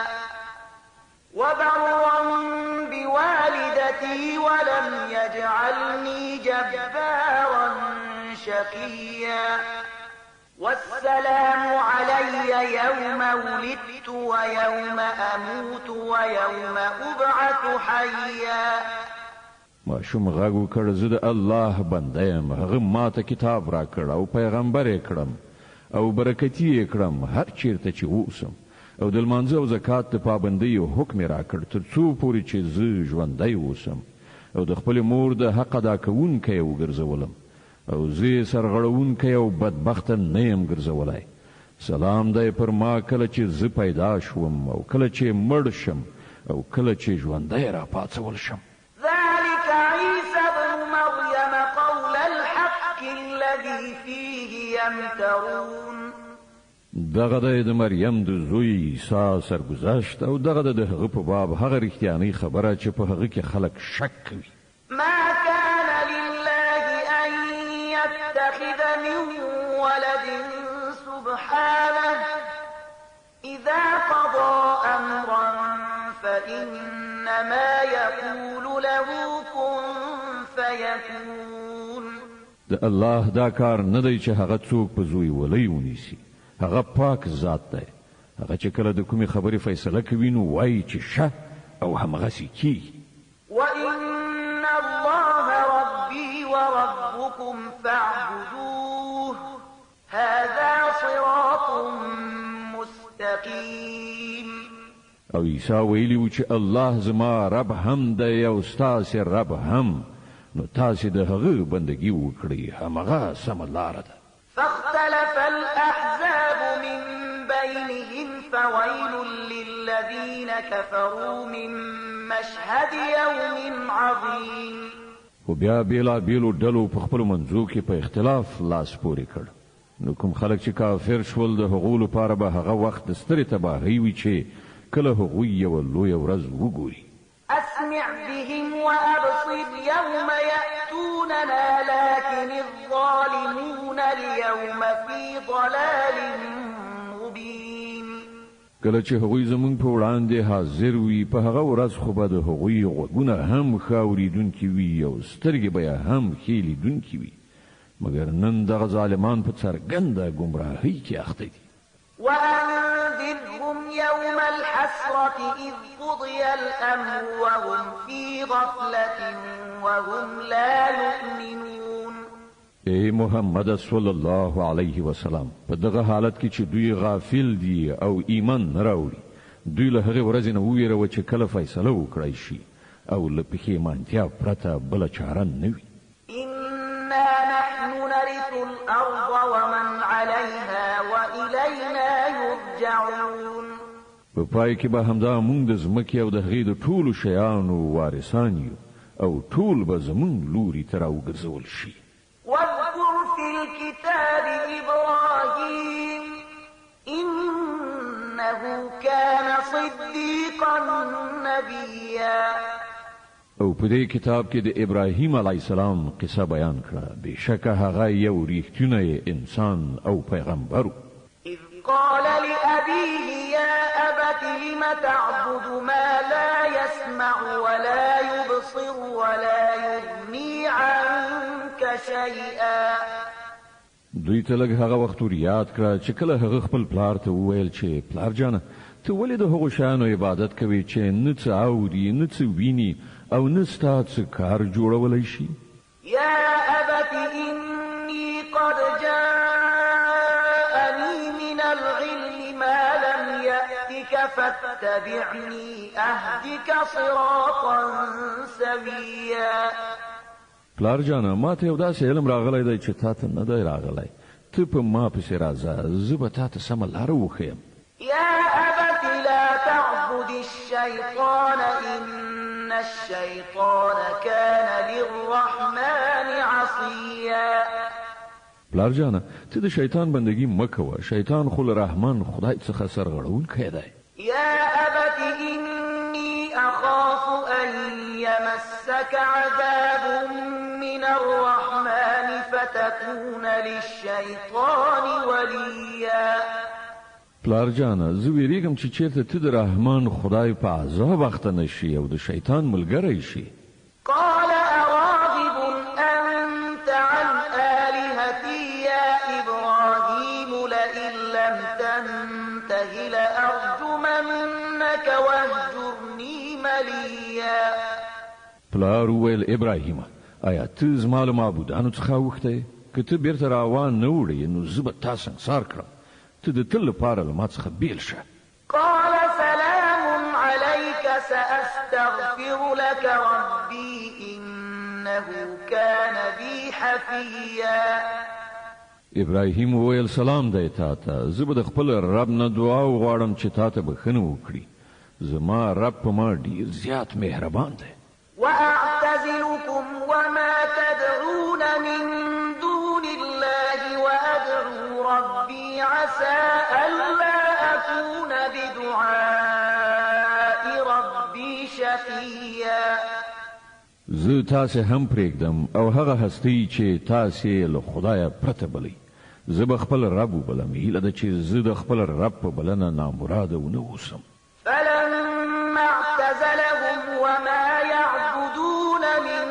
[SPEAKER 2] وبرا بوالدتي ولم يجعلني جبارا شقيا والسلام علي يوم ولدت ويوم أموت ويوم أبعث حيا.
[SPEAKER 1] ماشوم غږ وکړ زه د الله بنده یم. هغه ماته کتاب را کړ او پیغمبر یې کړم او برکتي یې کړم هر چیرته چې اوسم او د لمانځه او زکات د پابندۍ حکم را کړ تر څو پورې چې زه ژوندی اوسم او د خپل مور د حق ادا کوونکی وګرځولم او زه سرغړونکی او بدبخته نه یم ګرځولی. سلام دی پر ما کله چې زه پیدا شوم او کله چې مړ شم او کله چې ژوندی را پاڅول شم.
[SPEAKER 2] ذلك عيسى ابن مريم قول الحق الذي فيه يمترون.
[SPEAKER 1] دغه د مریم د زوی عیسی سرګذشت او دغه د هغه په باب هغه رښتیانۍ خبره چې په هغه کې خلک شک کوي.
[SPEAKER 2] ما كان لله أن يتخذ من ولد سبحانه إذا قضى أمرا فإنما يقول له كن فيكون.
[SPEAKER 1] د الله دا کار نه دی چې هغه څوک په زوی ولی ونیسي. هغه پاک ذات دی. هغه چې کله د کومې خبرې فیصله کوي نو وایي چې شه او همغسې کیږي.
[SPEAKER 2] وإن الله ربي وربكم فاعبدوه هذا صراط مستقيم.
[SPEAKER 1] او عیسی ویلی و چې الله زما رب هم دی او ستاسې رب هم نو تاسې د هغه بندګي وکړئ همغه سمه لاره ده.
[SPEAKER 2] فاختلف الأحزاب من بينهم فويل للذين كفروا من مشهد يوم عظيم.
[SPEAKER 1] خو بیا بیلا بیلو ډلو په خپلو منځو کې په اختلاف لاس پورې کړ. نو کوم خلک چې کافر شول د هغو لپاره به هغه وخت د سترې تباهۍ وي چې کله هغوی یوه لویه ورځ وګوري.
[SPEAKER 2] أسمع بهم وأبصر يوم يأتوننا لكن الظالمون اليوم في ضلال مبين.
[SPEAKER 1] کله چې هغوی زمونږ په وړاندې حاضر وي په هغه ورځ خو به د هغوی غوږونه هم ښه اورېدونکي وي او سترګې به یې هم ښې لیدونکي وي مګر نن دغه ظالمان په څرګنده ګمراهۍ کې اخته دي.
[SPEAKER 2] وأنذرهم يوم الحسرة إذ قضي الأمر وهم في غفلة وهم لا يؤمنون.
[SPEAKER 1] ای محمد صلی الله علیه وسلم په دغه حالت کې چې دوی غافل دي او ایمان نه راوړي دوی له هغې ورځې نه وویروه چې کله فیصله وکړی شي او له پښیمانتیا پرته بله چاره نه وي.
[SPEAKER 2] إنا نحن نرث الأرض ومن عليها وإلينا يرجعون.
[SPEAKER 1] په پای کې به همدا موږ د ځمکې او د هغې د ټولو شیانو وارثان یو او ټول به زموږ لوري ته راوګرځول شي.
[SPEAKER 2] واذكر في الكتاب إبراهيم إنه كان صديقا نبيا.
[SPEAKER 1] او په دې کتاب کې د ابراهیم علیه السلام قصه بیان کړه. بېشکه هغه یو ریښتونی انسان او پیغمبر و.
[SPEAKER 2] إذ قال لأبيه يا أبت لم تعبد ما لا يسمع ولا يبصر ولا يغني عنك شيئا.
[SPEAKER 1] دوی ته لږ هغه وخت ور یاد کړه چې کله هغه خپل پلار ته وویل چې پلار جانه ته ولې د هغو شیانو عبادت کوې چې نه څه اوري نه څه ویني او نه ستا څه کار جوړولی شي.
[SPEAKER 2] يا أبت إني قد جاءني من العلم ما لم يأتك فاتبعني أهدك صراطا سويا.
[SPEAKER 1] پلار جانا ما ته یو داسې علم راغلی دی چې تا ته نه دی راغلی. ته په ما پسې راځه، زه به تا ته سمه لاره وښیم.
[SPEAKER 2] يا أبت لا تعبد الشيطان إن الشيطان كان للرحمن عصيا.
[SPEAKER 1] پلار جانا ته د شیطان بندگی مکوه، شیطان خو له رحمان خدای څخه سرغړونکی دی.
[SPEAKER 2] يا أبت إني أخاف أن يمسك عذاب من الرحمن فتكون للشيطان وليا.
[SPEAKER 1] پلار جانا زه ویریږم چې چیرته ته د رحمان خدای په عذاب اخته نشي او د شیطان ملګری شي.
[SPEAKER 2] قال أراغب أنت عن آلهتي يا إبراهيم لئن لم تنته لأرجمنك واهجرني مليا.
[SPEAKER 1] پلار وویل ابراهیم آیا ته زما له معبودانو څخه اوښتی؟ که ته بیرته راوان نه وړې نو زه به تا سنګسار کړم. ته د تل لپاره له ما څخه بیل شه.
[SPEAKER 2] قال سلام عليك سأستغفر لك ربي إنه كان بي حفيا.
[SPEAKER 1] ابراهیم وویل سلام دی تا ته، زه به د خپل رب نه دعا وغواړم چې تا ته بښنه وکړي. زما رب په ما ډیر زیات مهربان دی.
[SPEAKER 2] وأعتزلكم وما تدعون من دون الله وأدعو ربي عسى ألا أكون بدعاء ربي شقيا.
[SPEAKER 1] زه تاسې هم پرېږدم او هغه هستی چې تاسې له خدایه پرته بلئ. زه به خپل رب وبلم، هیله ده چې زه د خپل رب په بلنه نامراده ونه اوسم.
[SPEAKER 2] فلما اعتزلهم وما يعبدون من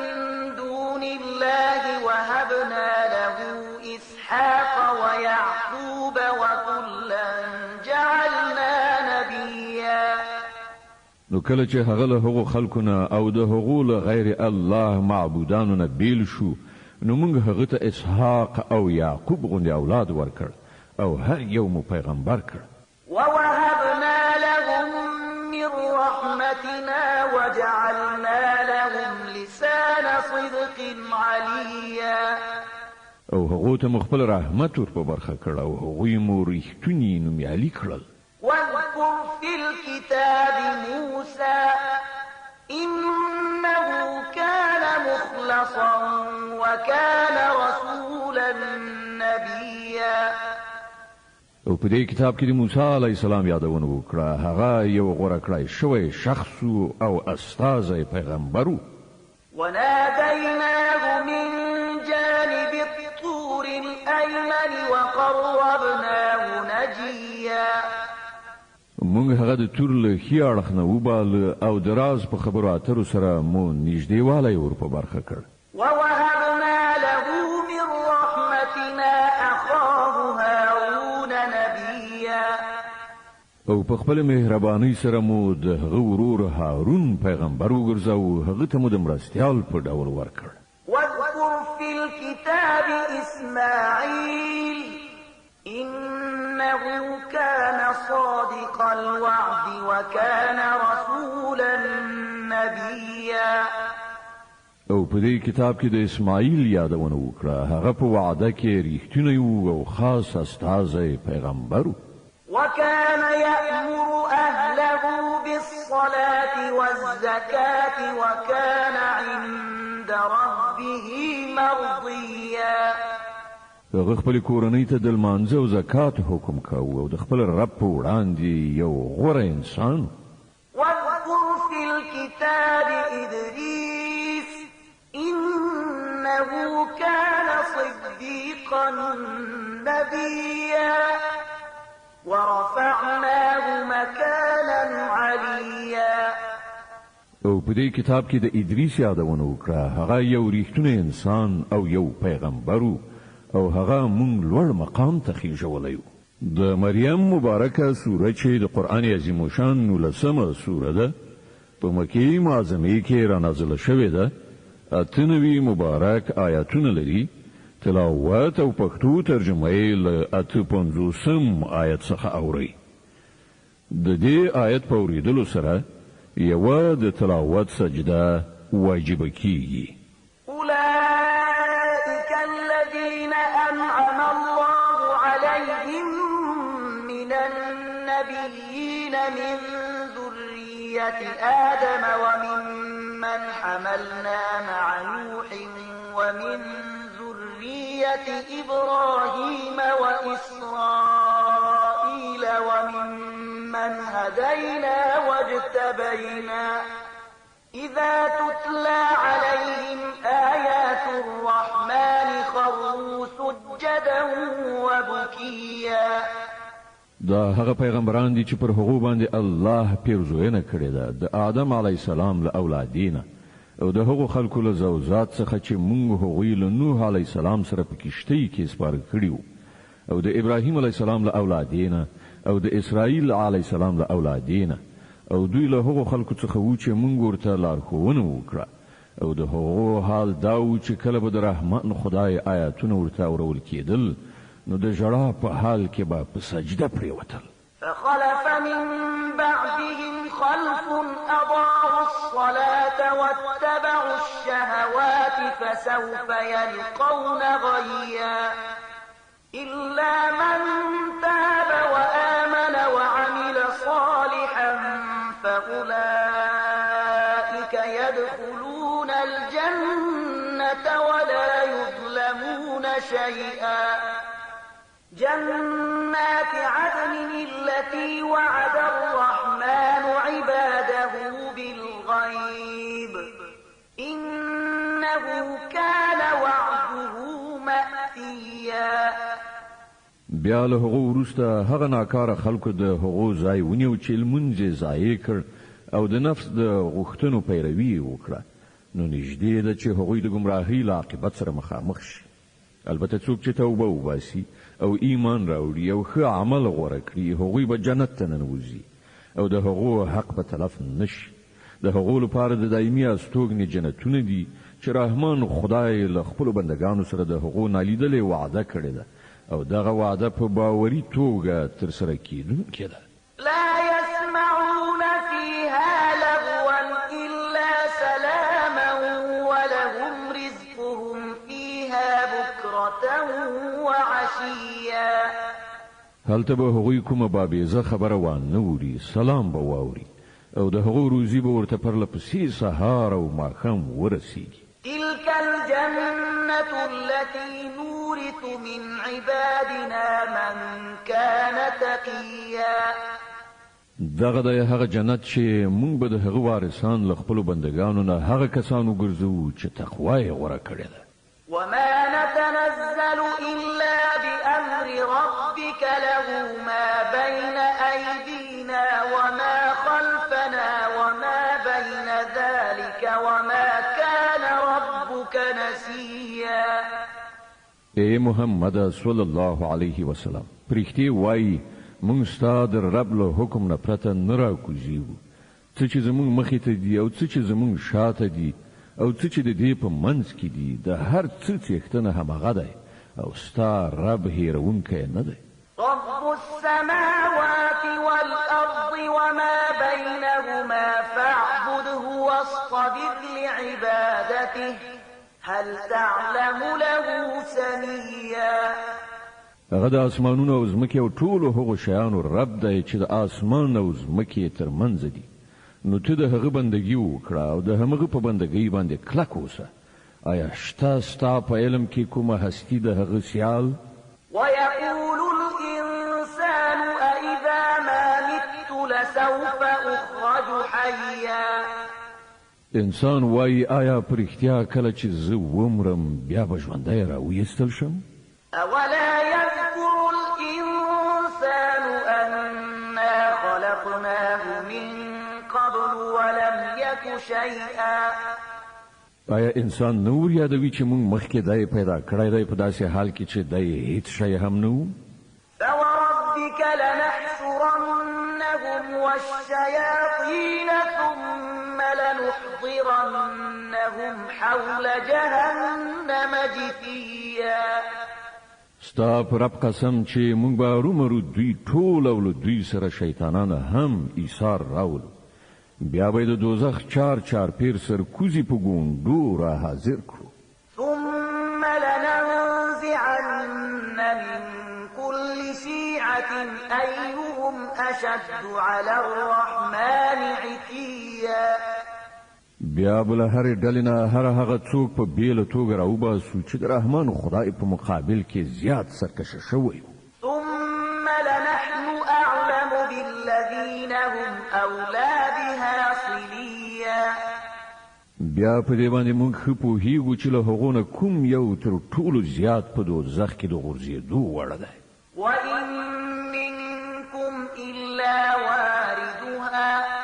[SPEAKER 2] دون الله وهبنا له إسحاق ويعقوب وكلا جعلنا نبيا.
[SPEAKER 1] نو کله چې هغه له هغو خلکو نه او د هغو له غیر الله معبودانو نه بیل شو، نو موږ هغه ته اسحاق او یعقوب غوندې اولاد ورکړ او هر یو مو پیغمبر کړ.
[SPEAKER 2] ووهبنا لهم من رحمتنا وجعلنا لهم لسان صدق عليا.
[SPEAKER 1] او هغو ته مو خپل رحمت ور په برخه کړ او هغوی مو ریښتوني نومیالي کړل.
[SPEAKER 2] واذكر في الكتاب موسى إنه كان مخلصا وكان رسولا نبيا.
[SPEAKER 1] او په دې کتاب کې د موسی علی السلام یادونه وکړه. هغه یو غوره کړی شوی شخص او استازی پیغمبر و.
[SPEAKER 2] وناديناه من جانب الطور الأيمن وقربناه نجيا.
[SPEAKER 1] موږ هغه د تور له ښي اړخ نه وباله او د راز په خبرو اترو سره مو نږدېوالی ور په برخه کړ.
[SPEAKER 2] ووهبنا له من رحمتنا أخاه هارون نبيا.
[SPEAKER 1] او په خپل مهرباني سره مو د هغه ورور هارون پیغمبر وګرځاو، هغه ته مو د مرستیال په ډول ورکړ.
[SPEAKER 2] واذكر في الكتاب إسماعيل إنه كان صادق الوعد وكان رسولا نبيا.
[SPEAKER 1] او په دې کتاب کې د اسماعیل یادونه وکړه. هغه په وعده کې ریښتونی و او خاص استازی پیغمبر و.
[SPEAKER 2] وكان يأمر أهله بالصلاة والزكاة وكان عند ربه مرضيا.
[SPEAKER 1] هغه خپل کورنۍ ته د لمانځه او زکات حکم کاوه او د خپل رب په وړاندې یو غوره انسان.
[SPEAKER 2] واذكر في الكتاب إدريس إنه كان صديقا نبيا ورفعناه مكانا عليا.
[SPEAKER 1] او په دې کتاب کې د ادریس یادونه وکړه. هغه یو ریښتونی انسان او یو پیغمبر و او هغه مونږ لوړ مقام ته خېژولی و. د مریم مبارکه سوره چې د قرآن عظیم الشان 19مه سوره ده، په مکې معظمې کې را نازله شوې ده. 98 مبارک آیاتونه لري. تلاوت او پښتو ترجمه یې له 55 آیت څخه اوري. د دې آیت په اوریدلو سره یوه د تلاوت سجده واجب کیږي.
[SPEAKER 2] أولئك الذين أنعم الله عليهم من النبيين من ذرية آدم وممن حملنا مع نوح ومن ذرية إبراهيم وإسرائيل وممن هدينا واجتبينا إذا تتلى عليهم آيات الرحمن خروا سجدا وبكيا.
[SPEAKER 1] دا هغه پیغمبران دي چې پر هغو باندې الله پیرزوینه کړې ده د آدم علی السلام له اولادینه او د هغو خلکو له زوجات څخه چې موږ هغوی له نوح علی السلام سره په کشتۍ کې سپاره کړیو او د ابراهیم علی السلام له اولادینه او د اسرائیل علی السلام له اولادینه او دوی له هغو خلکو څخه وو چې موږ ورته لارښوونه وکړه او د هغو حال دا و چې کله به د رحمان خدای آیاتونه ورته اورول کېدل نو د ژړا په حال کې به په سجده پرېوتل.
[SPEAKER 2] فخلف من بعدهم خلف أضاعوا الصلاة واتبعوا الشهوات فسوف يلقون غيا إلا من تاب وآمن وعمل صالحا فأولئك يدخلون الجنة ولا يظلمون شيئا. جنات عدن التي وعد الرحمن عباده بالغيب إنه كان وعده مأتيا.
[SPEAKER 1] بیا له هغو وروسته هغه ناکاره خلکو د هغو ځای ونیو چې لمونځ یې ضایع کړ او د نفس د غوښتنو پیروي وکړه نو نږدې ده چې هغوی د ګمراهۍ له عاقبت سره مخامخ شي. البته څوک چې توبه وباسي او ایمان راوړي او ښه عمل غوره کړي هغوی به جنت ته ننوځي او د هغو حق به تلف نشي. د هغو لپاره د دایمي استوګنې جنتونه دي چې رحمان خدای له خپلو بندګانو سره د هغو نالیدلې وعده کړې ده او دغه وعده په باوري توګه ترسره کیدونکې ده.
[SPEAKER 2] لا يسمعون فيها لغوا إلا سلاما ولهم رزقهم فيها بكرة وعشيا.
[SPEAKER 1] هلته به هغوی کومه بابیزه خبره وانه اوري سلام به واوري او د هغو روزي به ورته پرله پسې سهار او ماښام ورسیږي.
[SPEAKER 2] تلك الجنة التي نورث من عبادنا من كان تقيا.
[SPEAKER 1] دغه د هغه جنت چې مونږ به د هغه وارثان له خپلو بندګانو نه هغه کسانو ګرځو چې تقوا یې غوره کړې ده.
[SPEAKER 2] وما نتنزل إلا بأمر ربك له ما بين أيدينا وما خلفنا وما بين ذلك وما كان ربك نسيا.
[SPEAKER 1] اے محمد صلی الله علیه وسلم پرښتې وایي مونږ ستا د رب له حکم نه پرته نه راکوزیږو څه چې زمونږ مخې ته دي او څه چې زمونږ شاته دي او څه چې د دې په منځ کې دي د هر څه څښتنه همغه دی او ستا رب هیرونکی نه دی.
[SPEAKER 2] رب السماوات والأرض وما بينهما فاعبده واصطبر لعبادته هل تعلم له سميا.
[SPEAKER 1] هغه د اسمانونو او ځمکې او ټولو هغو شیانو رب دی چې د اسمان او ځمکې ترمنځ دي نو ته د هغه بندګي وکړه او د همغه په بندګۍ باندې کلک اوسه. آیا شته ستا په علم کې کومه هستی د هغه سیال؟
[SPEAKER 2] ويقول الإنسان أإذا ما مت لسوف أخرج حيا.
[SPEAKER 1] انسان وایي آیا په رښتیا کله چې زه ومرم بیا به ژوندی راویستل شم؟
[SPEAKER 2] أولا يذكر الإنسان أنا خلقناه من قبل ولم يك شيئا.
[SPEAKER 1] آیا انسان نور یادوي چې موږ مخکې دای پیدا کړی دی په داسې حال کې چې دای هیڅ شی هم نه و؟
[SPEAKER 2] فوربك لنحشرنهم والشياطين ثم لنحضرنهم حول جهنم جثيا.
[SPEAKER 1] ستا پر رب قسم چې مونږ به رومرو دوی ټول او له دوی سره شیطانان هم ایثار راولو بیا به د دوزخ چار پیر سر کوزي په ګوندو را حاضر کړو
[SPEAKER 2] ثم لننزعن من كل شيعة أيهم أشد على الرحمن عتيا
[SPEAKER 1] بیا بل هر ډلنه هر هغه څوک په بیل توګه راوباسو چې د رحمان خدای په مقابل کې زیات سرکشه شوی
[SPEAKER 2] ثم لنحن أعلم بالذين هم أولى بها صليا
[SPEAKER 1] بیا په دې باندې موږ ښه پوهیږو چې له هغو نه کوم یو تر ټولو زیات په دوزخ کې د غورځېدو وړ دی
[SPEAKER 2] وإن منكم إلا واردها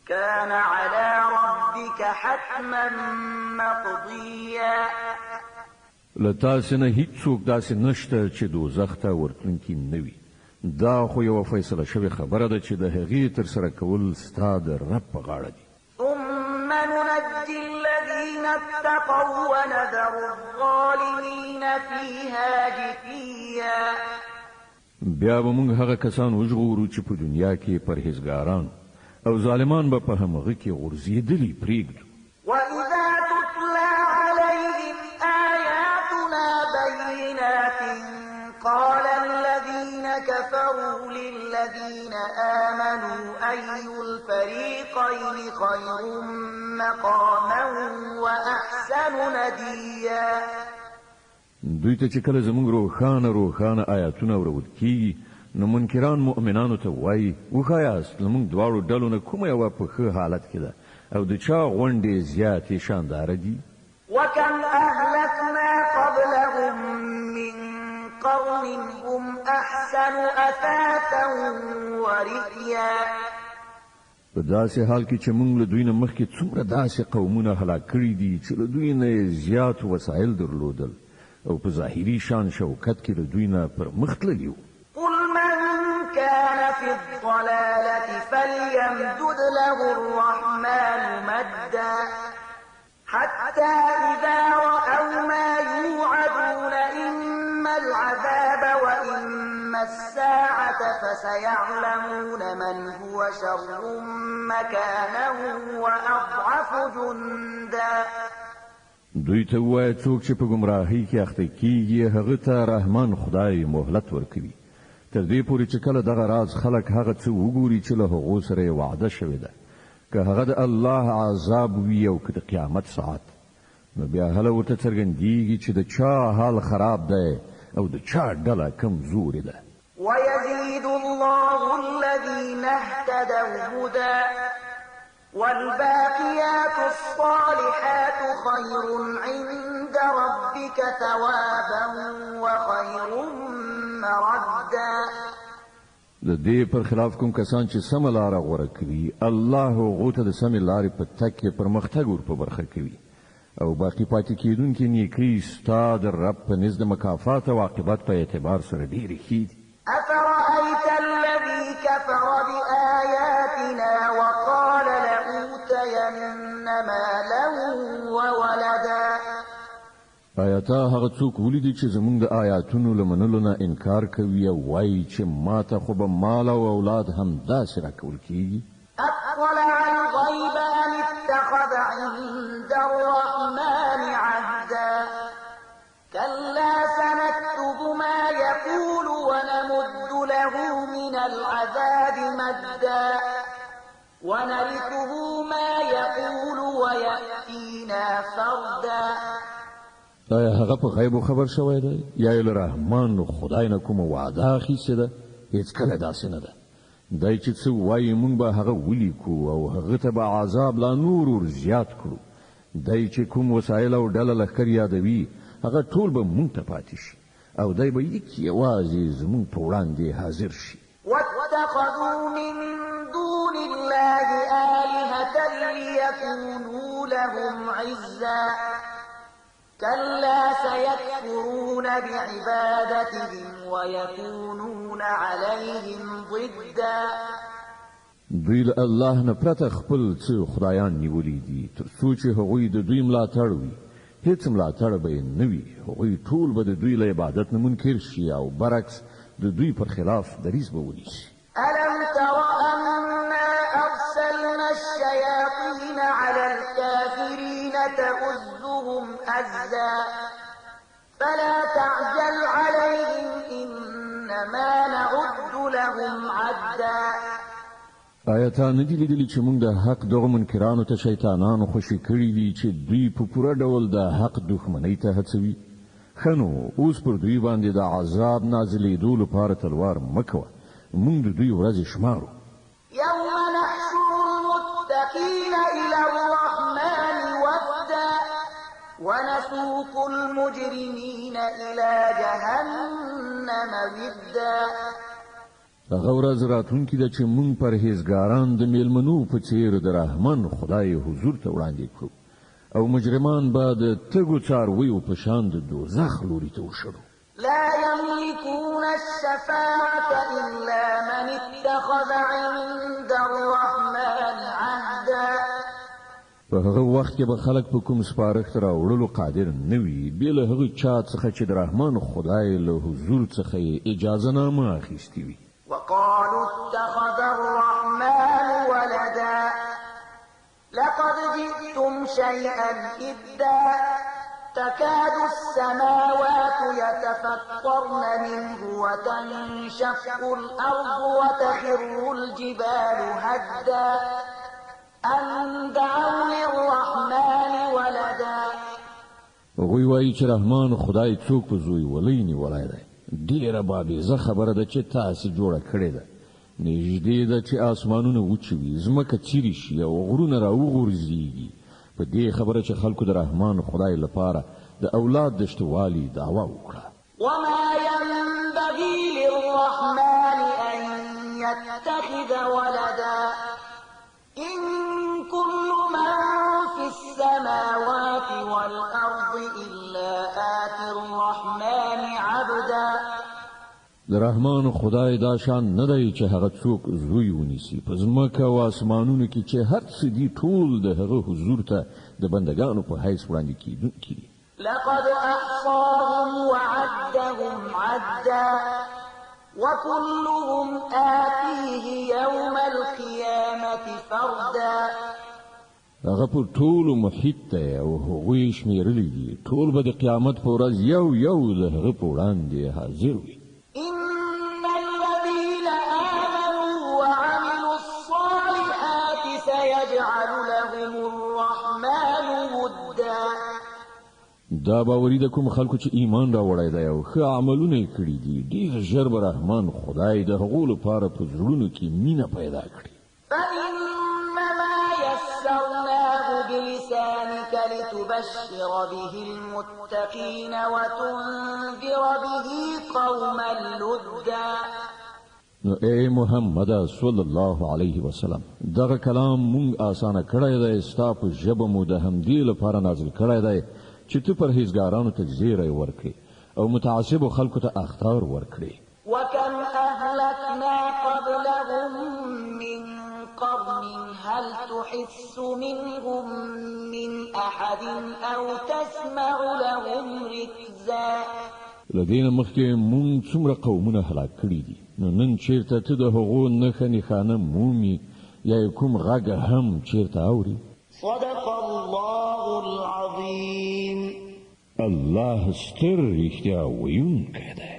[SPEAKER 2] كان على ربك حتما مقضيا
[SPEAKER 1] لتاسې نه هیڅوک داسې نشته چې دوزخ ته ورتلونکي نه وي دا خو یوه فیصله شوې خبره ده چې د هغې ترسره کول ستا د رب په غاړه دي
[SPEAKER 2] ثم ننجي الذين اتقوا ونذر الظالمين فيها جثيا
[SPEAKER 1] بیا به موږ هغه کسان وژغورو چې په دنیا کې پرهیزګاران او ظالمان به په همغه کې غورځېدلي پرېږدو
[SPEAKER 2] وإذا تتلى عليهم آياتنا بينات قال الذين كفروا للذين آمنوا أي الفريقين خير مقاما وأحسن نديا
[SPEAKER 1] دوی ته چې کله زموږ روښانه آیاتونه ورول کیږي نو منکران مؤمنانو ته وایي وښایاست زموږ دواړو ډلو نه کومه یوه په ښه حالت کې ده او د چا غونډې زیاتې شانداره دي
[SPEAKER 2] وكم أهلكنا قبلهم من قرن هم أحسن أثاثا ورئيا
[SPEAKER 1] په داسې حال کې چې موږ له دوی نه مخکې څومره داسې قومونه هلاک کړي دي چې له دوی نه زیات وسایل درلودل او په ظاهري شان شوکت کې له دوی نه پر مخ تللي وو
[SPEAKER 2] قل من كان في الضلالة فليمدد له الرحمن مدا حتى إذا رأوا ما يوعدون إما العذاب وإما الساعة فسيعلمون من هو شر مكانا وأضعف جندا
[SPEAKER 1] دوی ته وایي څوک چې په ګمراهۍ کې اخته کیږي هغه ته رحمان خدای مهلت ورکوي تر دې پورې چې کله دغه راز خلک هغه څه وګوري چې له هغو سره یې وعده شوې ده که هغه د الله عذاب وي او که د قیامت ساعت نو بیا هله ورته څرګندېږي چې د چا حال خراب دی او د چا ډله کمزورې ده
[SPEAKER 2] ويزيد الله الذين اهتدوا هدى والباقيات الصالحات خير عند ربك ثوابا وخير مردا
[SPEAKER 1] د دې پر خلاف کوم کسان چې سم لاره غوره کوي الله هغو ته د سمې لارې په تګ کې پرمختګ ور په برخه کوي او باقي پاتې کېدونکې نیکۍ ستا د رب په نزد مکافات او عاقبت په اعتبار سره ډېرې ښې دي
[SPEAKER 2] أفرأيت الذي كفر بآياتنا وقال لأوتين مالا وولدا
[SPEAKER 1] آیا تا هغه څوک ولیدي چې زموږ د آیاتونو له منلو نه انکار کوي او وایي چې ما ته خو به مال او اولاد هم داسې راکول کېږي
[SPEAKER 2] أطلع الغيب أم اتخذ عند الرحمن عهدا كلا سنكتب ما يقول ونمد له من العذاب مدا ونرثه ما يقول ويأتينا فردا
[SPEAKER 1] آیا هغه په غیب خبر شوی دی یا یې له رحمان خدای نه کومه وعده اخیستې ده هېڅکله داسې نه ده دی چې څه وایي موږ به هغه ولیکو او هغه ته به عذاب لا نور ور زیات کړو دی چې کوم وسایل او ډله لښکر یادوي هغه ټول به موږ ته پاتې شي او دی به یک یوازې زموږ په وړاندې حاضر شي
[SPEAKER 2] واتخذوا من دون الله آلهة ليكونوا لهم عزا كلا سيكفرون بعبادتهم ويكونون عليهم ضدا
[SPEAKER 1] دوی له الله نه پرته خپل څه خدایان نیولي دي تر څو چې هغوی د دوی ملاتړ وي هیڅ ملاتړ به یې نه وي. هغوی ټول به د دوی له عبادت نه منکر شي او برعکس د دوی پر خلاف دریځ به ونیسي.
[SPEAKER 2] ألم تر أنا أرسلنا الشياطين على الكافرين تؤزهم أزا فلا تعجل عليهم إنما نعد لهم عدا.
[SPEAKER 1] آیا تا نه دي لیدلي چې موږ د حق دغو منکرانو ته شیطانانو خوشي کړي دي چې دوی په پوره ډول د حق دښمنۍ ته هڅوي؟ ښه نو اوس پر دوی باندې د عذاب نازلېدو لپاره تلوار مه کوه. موږ د دوی ورځې شمارو.
[SPEAKER 2] يوم نحشر المتقين إلى الرحمن وفدا ونسوق المجرمين إلى جهنم ودا.
[SPEAKER 1] هغه ورځ راتلونکې ده چې موږ پرهیزګاران د میلمنو په څېر د رحمان خدای حضور ته وړاندې کړو او مجرمان به د تږو څارویو په شان د دوزخ لوري ته وشړو.
[SPEAKER 2] لا يملكون الشفاعة إلا من اتخذ عند الرحمن عهدا.
[SPEAKER 1] په هغه وخت کې به خلک په کوم سپارښت راوړلو قادر نه وي بې له هغه چا څخه چې د رحمان خدای له حضور څخه یې اجازهنامه اخیستې وي.
[SPEAKER 2] وقالوا اتخذ الرحمن ولدا لقد جئتم شيئا إدا تكاد السماوات يتفطرن منه وتنشق الأرض وتخر الجبال هدا أن دعوا للرحمن ولدا.
[SPEAKER 1] هغوی وایي چې رحمان خدای څوک په زوی ولی نیولی دی. ډېره بابیزه خبره ده چې تاسې جوړه کړې ده. نږدې ده چې آسمانونه وچوي، ځمکه څیرې شي او غرونه راوغورځېږي په دې خبره چې خلکو د رحمان خدای لپاره د اولاد د شتوالي دعوه وکړه.
[SPEAKER 2] وما ينبغي للرحمن أن يتخذ ولدا إن كل من في السماوات والأرض إلا آتي الرحمن عبدا.
[SPEAKER 1] د رحمان خدای دا شان نه دی چې هغه څوک زوی ونیسي په ځمکه او آسمانونو کې چې هر څه دي ټول د هغه حضور ته د بندګانو په حیث وړاندې کیدونکي دي.
[SPEAKER 2] لقد أحصاهم وعدهم عدا وكلهم آتيه يوم القيامة فردا.
[SPEAKER 1] هغه په ټولو محیط دی او هغوی شمېرلی دي. ټول به د قیامت په ورځ یو یو د هغه په وړاندې حاضر وي.
[SPEAKER 2] إن الذين آمنوا وعملوا الصالحات سيجعل لهم الرحمن ودا.
[SPEAKER 1] دا باوري د کوم خلکو چې ایمان راوړی دی او ښه عملونه یې کړي دي ډېر ژر به رحمان خدای د هغو لپاره په زړونو کې مینه پیدا کړي.
[SPEAKER 2] فإنما يسرناه بلسانك لتبشر به المتقين وتنذر به قوما لدا.
[SPEAKER 1] نو اے محمد صلی الله علیه وسلم دغه کلام مونږ آسانه کړی دی ستا په ژبه مو د همدې لپاره نازل کړی دی چې ته پرهیزګارانو ته زیری ورکړي او متعصبو خلکو ته اخطار ورکړي.
[SPEAKER 2] وكم أهلكنا قبلهم من قرن هل تحس منهم من أحد أو تسمع لهم ركزا.
[SPEAKER 1] لدينا مخکې مونږ څومره قومونه هلاک کړي دي نو نن چیرته ته د هغو نښه نښانه مومي یا کوم غږ هم چیرته اوري.
[SPEAKER 2] صدق الله العظيم.
[SPEAKER 1] الله ستر رښتیا ویونکی دی.